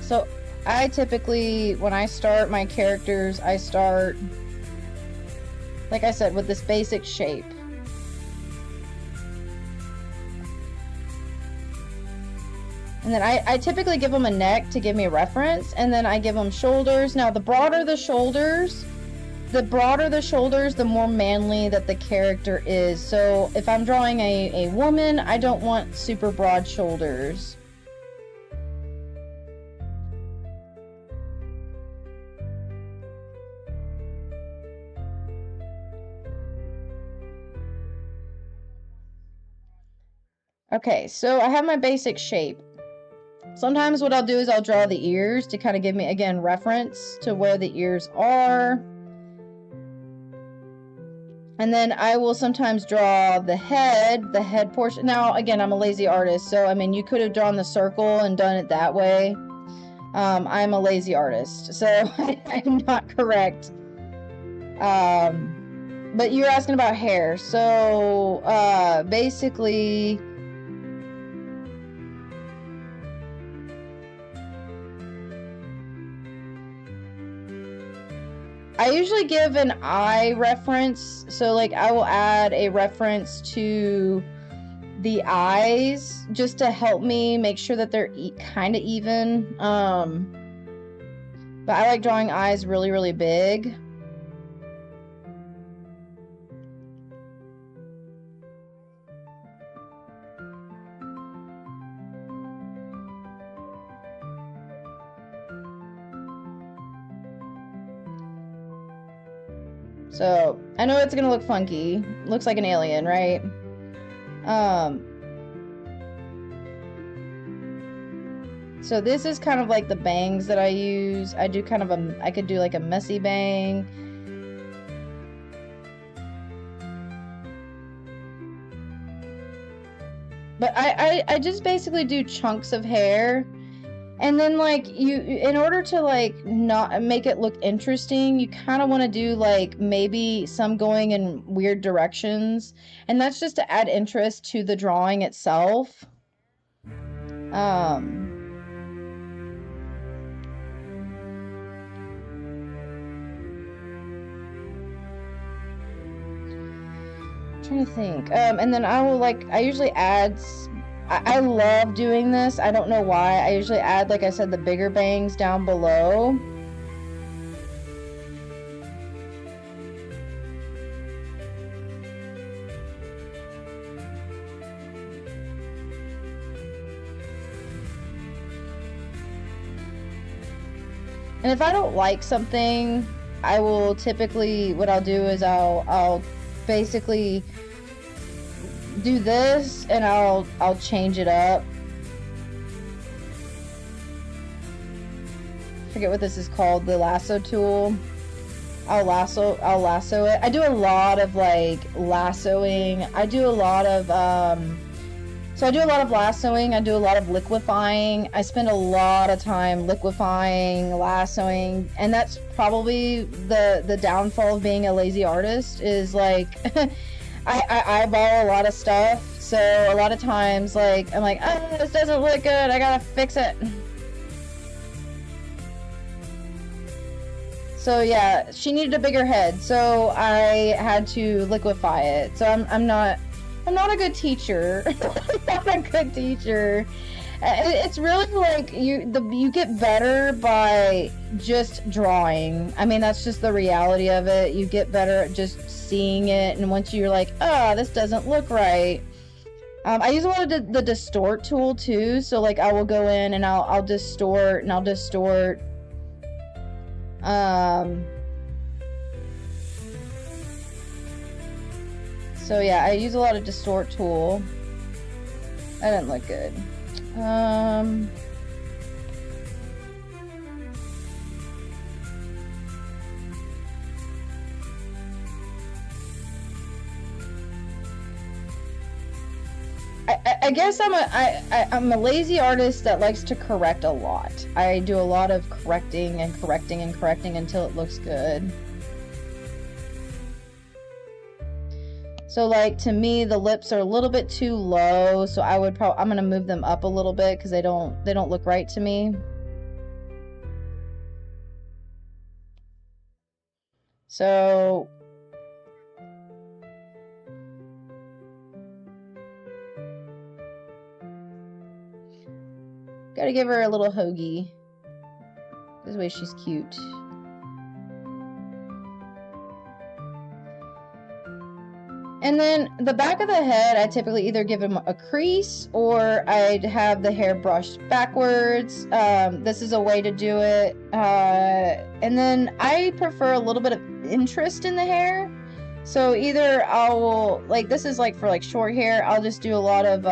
So I typically, when I start my characters, I start, like I said, with this basic shape. And then I typically give them a neck to give me a reference, and then I give them shoulders. Now, the broader the shoulders, the more manly that the character is. So if I'm drawing a woman, I don't want super broad shoulders. Okay, so I have my basic shape. Sometimes what I'll do is I'll draw the ears to kind of give me, again, reference to where the ears are. And then I will sometimes draw the head portion. Now, again, I'm a lazy artist, so, I mean, you could have drawn the circle and done it that way. I'm a lazy artist, so I'm not correct. But you're asking about hair. So, basically, I usually give an eye reference, so like I will add a reference to the eyes just to help me make sure that they're kind of even. But I like drawing eyes really, really big. So, I know it's gonna look funky. Looks like an alien, right? So this is kind of like the bangs that I use. I do kind of I could do like a messy bang. But I just basically do chunks of hair. And then, like, in order to, like, not make it look interesting, you kind of want to do, like, maybe some going in weird directions. And that's just to add interest to the drawing itself. I'm trying to think. And then I usually add... I love doing this. I don't know why. I usually add, like I said, the bigger bangs down below. And if I don't like something, I will typically, what I'll do is I'll basically do this, and I'll change it up. Forget what this is called, the lasso tool. I'll lasso it. I do a lot of like lassoing. I do a lot of lassoing. I do a lot of liquefying. I spend a lot of time liquefying, lassoing, and that's probably the downfall of being a lazy artist is like I eyeball a lot of stuff, so a lot of times, like, I'm like, oh, this doesn't look good, I gotta fix it. So yeah, she needed a bigger head, so I had to liquefy it. So I'm not a good teacher. I'm not a good teacher. It's really like you get better by just drawing. I mean, that's just the reality of it. You get better at just seeing it, and once you're like, oh, this doesn't look right. I use a lot of the distort tool too. So like I will go in and I'll distort and I'll distort. So yeah, I use a lot of distort tool. That didn't look good. I guess I'm a lazy artist that likes to correct a lot. I do a lot of correcting and correcting and correcting until it looks good. So like to me the lips are a little bit too low, so I'm gonna move them up a little bit because they don't look right to me. So gotta give her a little hoagie. This way she's cute. And then the back of the head, I typically either give him a crease or I'd have the hair brushed backwards. This is a way to do it. And then I prefer a little bit of interest in the hair. So either I will, like this is like for like short hair, I'll just do a lot of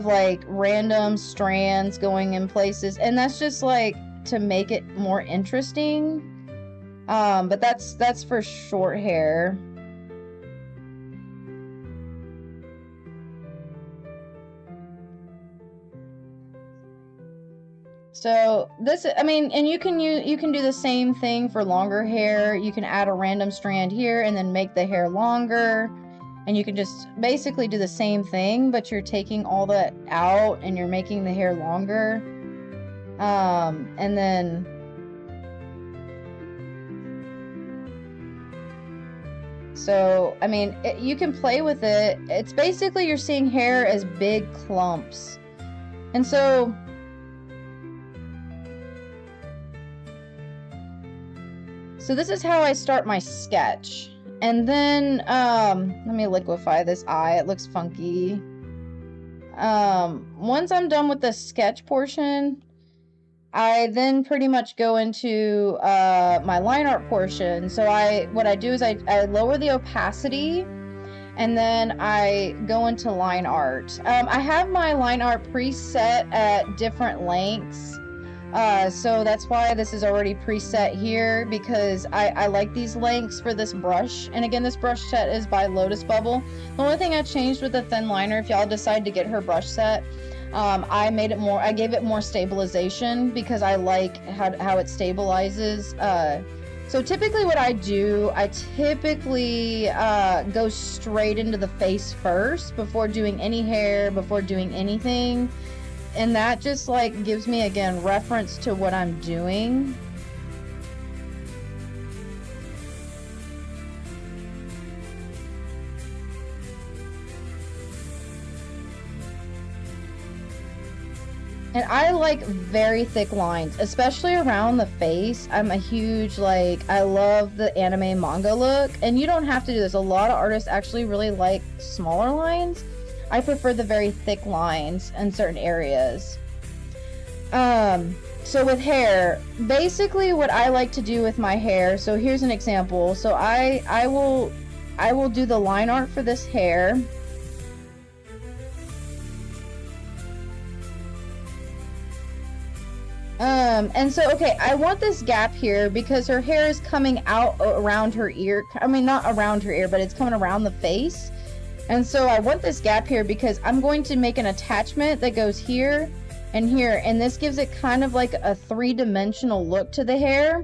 like random strands going in places. And that's just like to make it more interesting. But that's for short hair. So this, I mean, and you can do the same thing for longer hair. You can add a random strand here and then make the hair longer. And you can just basically do the same thing, but you're taking all that out and you're making the hair longer. And then so, I mean, you can play with it. It's basically you're seeing hair as big clumps. And so this is how I start my sketch. And then, let me liquefy this eye. It looks funky. Once I'm done with the sketch portion, I then pretty much go into my line art portion. So what I do is I lower the opacity and then I go into line art. I have my line art preset at different lengths. So that's why this is already preset here, because I like these lengths for this brush. And again, this brush set is by Lotus Bubble. The only thing I changed with the thin liner, if y'all decide to get her brush set, I gave it more stabilization because I like how it stabilizes. So typically what I do, I typically go straight into the face first before doing any hair, before doing anything. And that just like gives me, again, reference to what I'm doing. And I like very thick lines, especially around the face. I'm a huge, like, I love the anime manga look. And you don't have to do this. A lot of artists actually really like smaller lines. I prefer the very thick lines in certain areas. So with hair, basically what I like to do with my hair, so here's an example. So I will do the line art for this hair. And so, okay, I want this gap here because her hair is coming out around her ear. I mean, not around her ear, but it's coming around the face. And so I want this gap here because I'm going to make an attachment that goes here and here. And this gives it kind of like a three-dimensional look to the hair.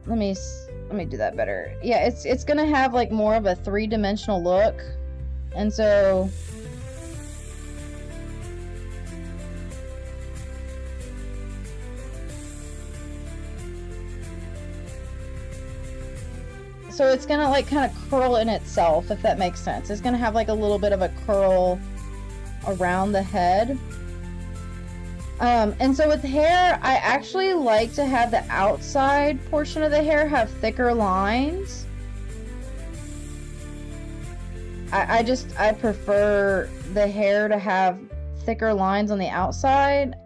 Let me do that better. Yeah, it's going to have like more of a three-dimensional look. And so So it's gonna like kind of curl in itself, if that makes sense. It's gonna have like a little bit of a curl around the head. And so with hair, I actually like to have the outside portion of the hair have thicker lines. I prefer the hair to have thicker lines on the outside.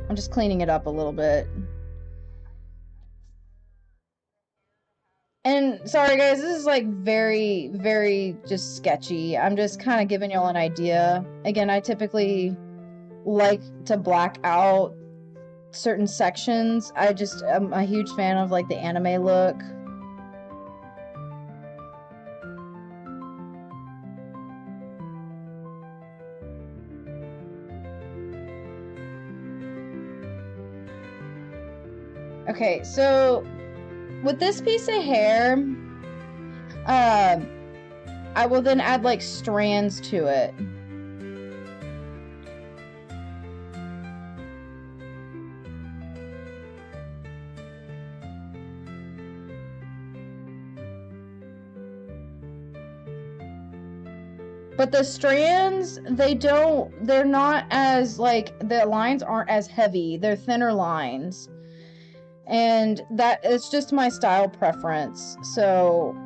I'm just cleaning it up a little bit. And sorry guys, this is like very, very just sketchy. I'm just kind of giving y'all an idea. Again, I typically like to black out certain sections. I'm a huge fan of like the anime look. Okay, so with this piece of hair, I will then add like strands to it. But the strands, they're not as like, the lines aren't as heavy. They're thinner lines. And it's just my style preference. So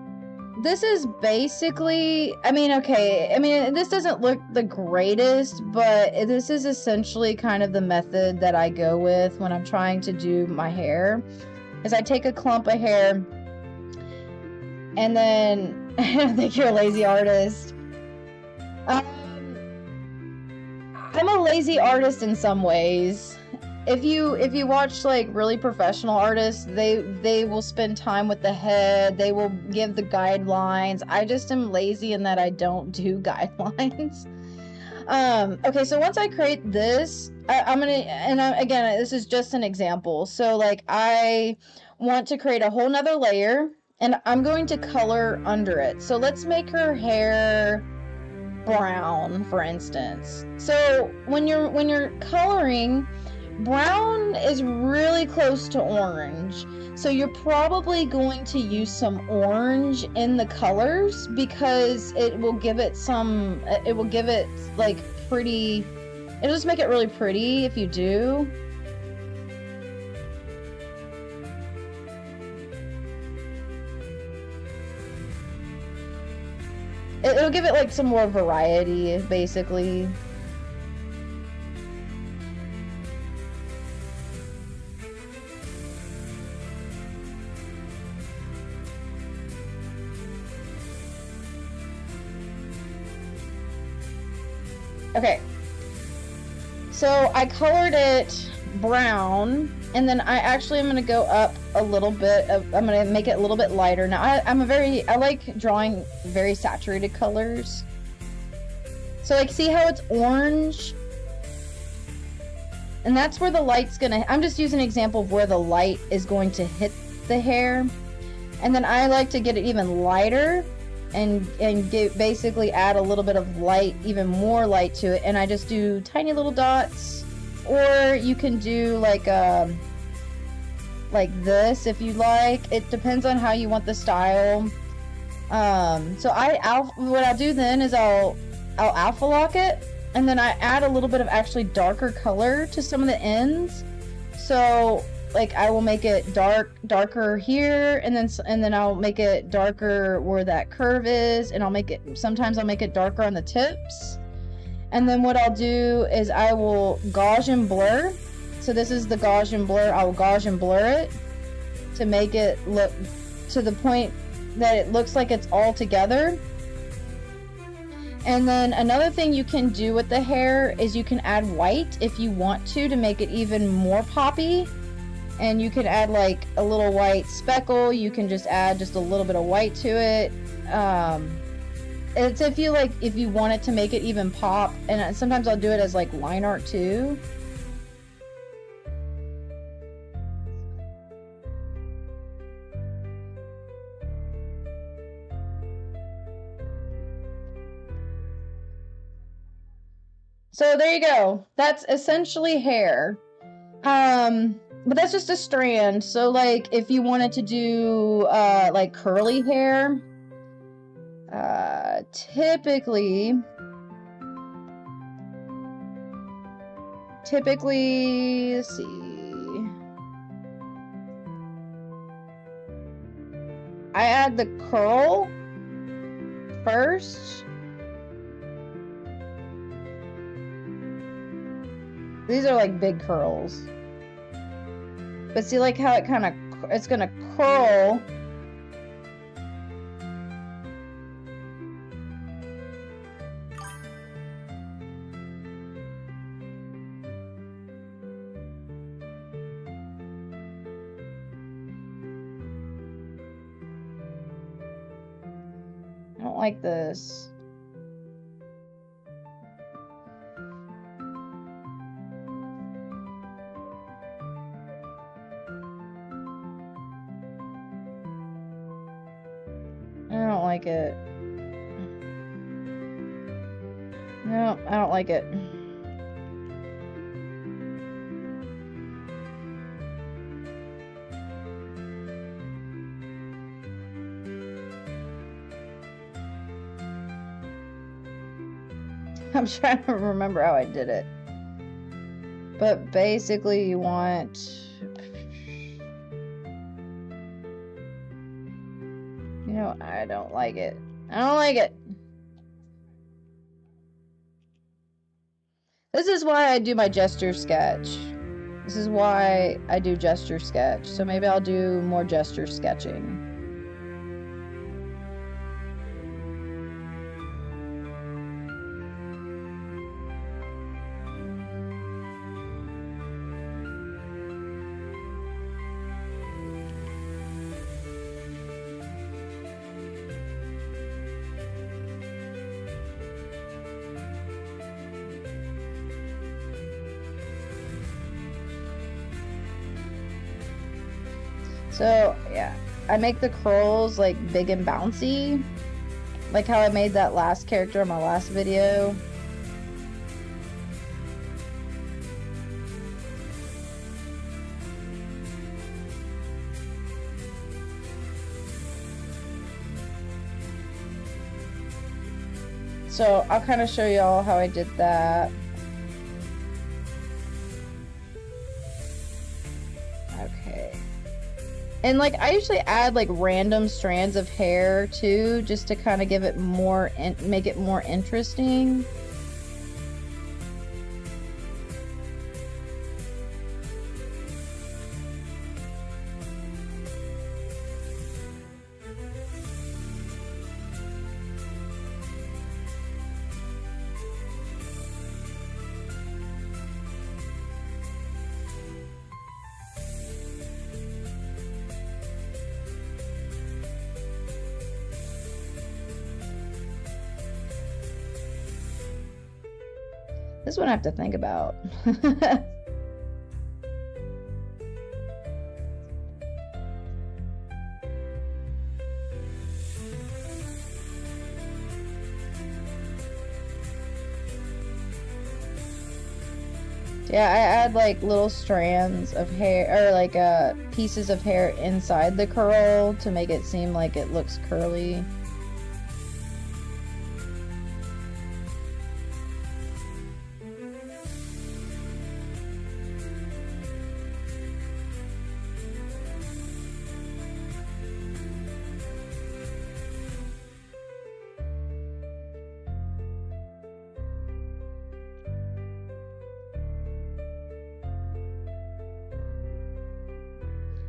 this is basically, this doesn't look the greatest, but this is essentially kind of the method that I go with when I'm trying to do my hair. Is I take a clump of hair and then I think you're a lazy artist. I'm a lazy artist in some ways. If you watch like really professional artists, they will spend time with the head, they will give the guidelines. I just am lazy in that I don't do guidelines. Okay, so once I create this, again, this is just an example. So like I want to create a whole nother layer and I'm going to color under it. So let's make her hair brown, for instance. So when you're coloring, brown is really close to orange. So you're probably going to use some orange in the colors because it will give it like pretty, it'll just make it really pretty if you do. It'll give it like some more variety, basically. Okay, so I colored it brown, and then I actually am going to go up a little bit. I'm going to make it a little bit lighter. Now, I like drawing very saturated colors. So, like, see how it's orange? And that's where the light's going to... I'm just using an example of where the light is going to hit the hair. And then I like to get it even lighter and basically add a little bit of light, even more light to it. And I just do tiny little dots. Or you can do like this if you like. It depends on how you want the style. So what I'll do then is I'll alpha lock it, and then I add a little bit of actually darker color to some of the ends. So like I will make it darker here, and then I'll make it darker where that curve is, and sometimes I'll make it darker on the tips. And then what I'll do is I will gauge and blur. So this is the gauge and blur. I will gauge and blur it to make it look to the point that it looks like it's all together. And then another thing you can do with the hair is you can add white if you want to make it even more poppy. And you can add like a little white speckle. You can just add just a little bit of white to it. It's if you want it to make it even pop. And sometimes I'll do it as like line art too. So there you go. That's essentially hair. But that's just a strand. So like if you wanted to do like curly hair, typically, let's see. I add the curl first. These are like big curls. But see like how it kind of, it's gonna curl. I don't like this. I don't like it. No, I don't like it. I'm trying to remember how I did it. But basically you want... You know, I don't like it. I don't like it. This is why I do my gesture sketch. This is why I do gesture sketch. So maybe I'll do more gesture sketching. So, yeah, I make the curls like big and bouncy, like how I made that last character in my last video. So, I'll kind of show y'all how I did that. Okay. And like I usually add like random strands of hair too, just to kind of give it more and make it more interesting. This one I have to think about. Yeah, I add like little strands of hair, or like pieces of hair inside the curl to make it seem like it looks curly.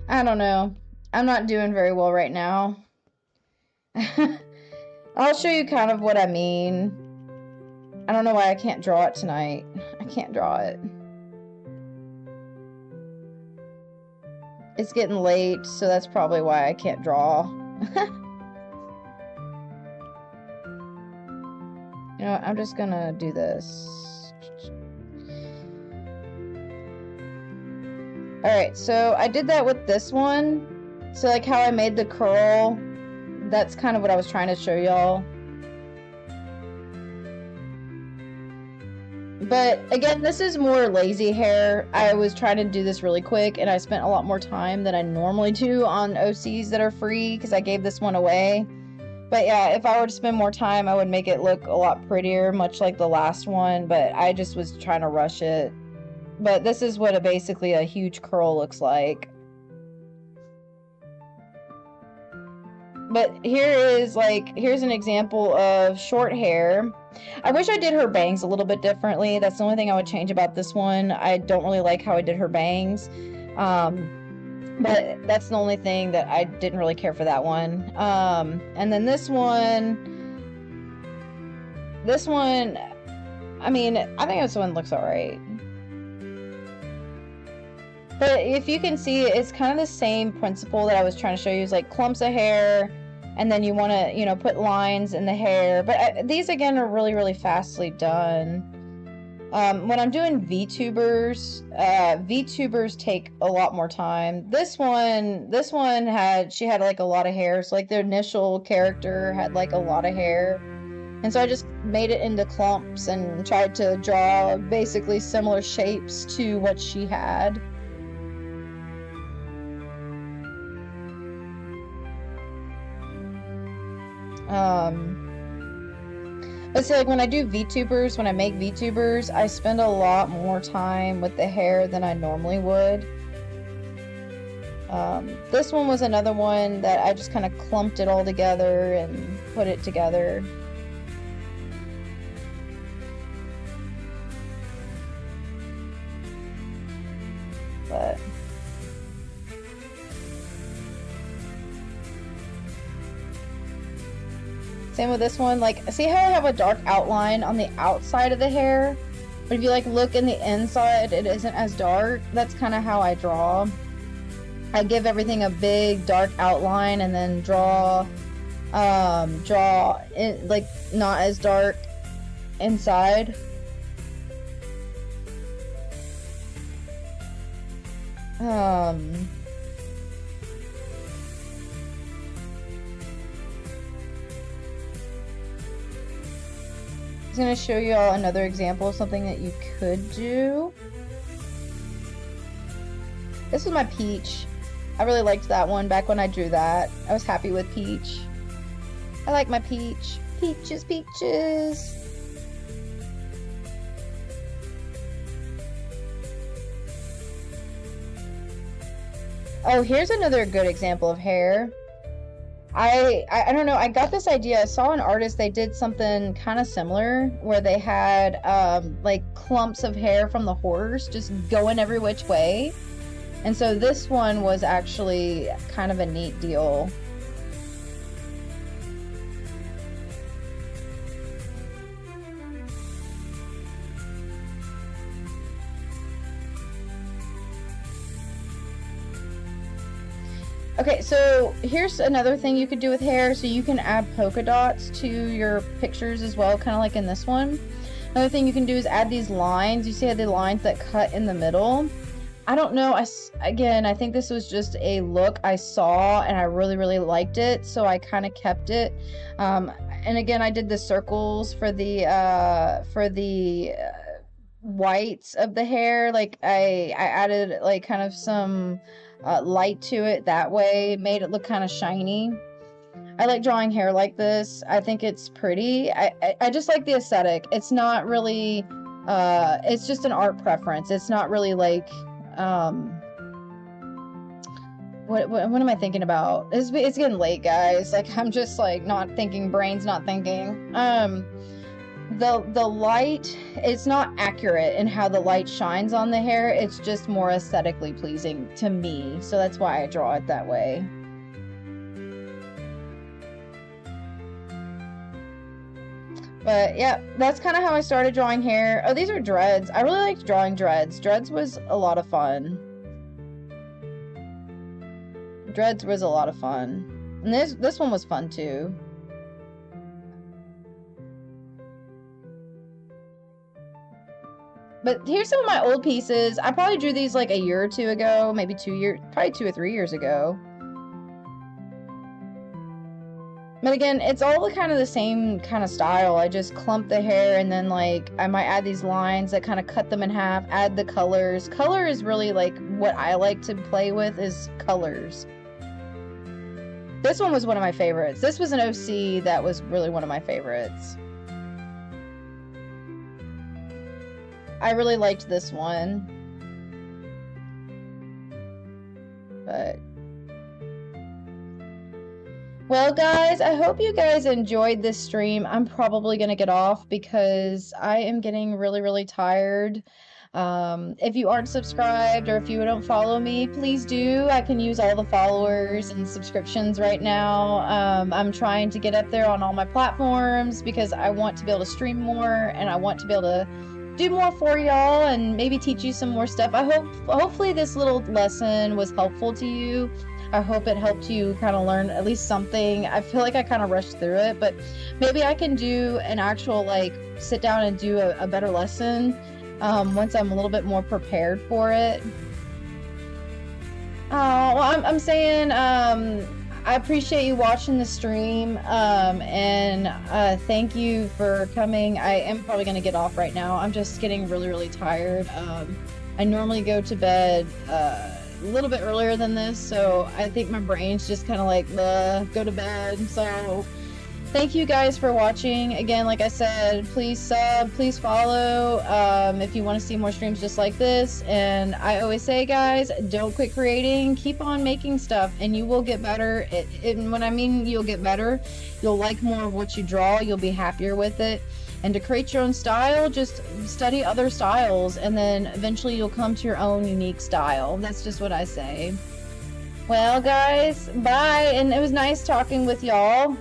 I don't know. I'm not doing very well right now. I'll show you kind of what I mean. I don't know why I can't draw it tonight. I can't draw it. It's getting late, so that's probably why I can't draw. You know what? I'm just gonna do this. Alright, so I did that with this one. So like how I made the curl, that's kind of what I was trying to show y'all. But again, this is more lazy hair. I was trying to do this really quick, and I spent a lot more time than I normally do on OCs that are free because I gave this one away. But yeah, if I were to spend more time, I would make it look a lot prettier, much like the last one, but I just was trying to rush it. But this is what basically a huge curl looks like. But here's an example of short hair. I wish I did her bangs a little bit differently. That's the only thing I would change about this one. I don't really like how I did her bangs. But that's the only thing that I didn't really care for that one. And then this one, I mean, I think this one looks alright. But if you can see, it's kind of the same principle that I was trying to show you. It's like clumps of hair, and then you want to, you know, put lines in the hair. But these, again, are really, really fastly done. When I'm doing VTubers, VTubers take a lot more time. This one she had like a lot of hair. So like the initial character had like a lot of hair. And so I just made it into clumps and tried to draw basically similar shapes to what she had. But see, like when I do VTubers, when I make VTubers, I spend a lot more time with the hair than I normally would. This one was another one that I just kind of clumped it all together and put it together. But same with this one. Like, see how I have a dark outline on the outside of the hair? But if you like look in the inside, it isn't as dark. That's kind of how I draw. I give everything a big dark outline and then draw it like not as dark inside. I'm going to show you all another example of something that you could do. This was my peach. I really liked that one back when I drew that. I was happy with peach. I like my peach. Peaches, peaches. Oh, here's another good example of hair. I don't know, I got this idea. I saw an artist, they did something kind of similar where they had like clumps of hair from the horse just going every which way. And so this one was actually kind of a neat deal. Okay, so here's another thing you could do with hair. So you can add polka dots to your pictures as well, kind of like in this one. Another thing you can do is add these lines. You see how the lines that cut in the middle? I don't know. Again, I think this was just a look I saw and I really, really liked it. So I kind of kept it. And again, I did the circles for the whites of the hair. Like I added like kind of some light to it that way, made it look kind of shiny. I like drawing hair like this. I think it's pretty. I just like the aesthetic. It's not really it's just an art preference. It's not really like what am I thinking about? It's getting late, guys. Like I'm just like not thinking, brain's not thinking. The light, it's not accurate in how the light shines on the hair. It's just more aesthetically pleasing to me. So that's why I draw it that way. But yeah, that's kind of how I started drawing hair. Oh, these are dreads. I really liked drawing dreads. Dreads was a lot of fun. Dreads was a lot of fun. And this one was fun too. But here's some of my old pieces. I probably drew these like a year or two ago, maybe 2 years, probably 2 or 3 years ago. But again, it's all kind of the same kind of style. I just clump the hair and then like I might add these lines that kind of cut them in half, add the colors. Color is really like what I like to play with is colors. This one was one of my favorites. This was an OC that was really one of my favorites. I really liked this one. But well, guys, I hope you guys enjoyed this stream. I'm probably going to get off because I am getting really, really tired. If you aren't subscribed or if you don't follow me, please do. I can use all the followers and subscriptions right now. I'm trying to get up there on all my platforms because I want to be able to stream more and I want to be able to do more for y'all and maybe teach you some more stuff. Hopefully this little lesson was helpful to you. I hope it helped you kind of learn at least something. I feel like I kind of rushed through it, but maybe I can do an actual like sit down and do a better lesson once I'm a little bit more prepared for it. Well, I'm saying I appreciate you watching the stream and thank you for coming. I am probably going to get off right now. I'm just getting really, really tired. I normally go to bed a little bit earlier than this, so I think my brain's just kind of like, go to bed. So thank you guys for watching. Again, like I said, please sub, please follow if you want to see more streams just like this. And I always say, guys, don't quit creating. Keep on making stuff and you will get better. And when I mean you'll get better, you'll like more of what you draw. You'll be happier with it. And to create your own style, just study other styles and then eventually you'll come to your own unique style. That's just what I say. Well, guys, bye. And it was nice talking with y'all.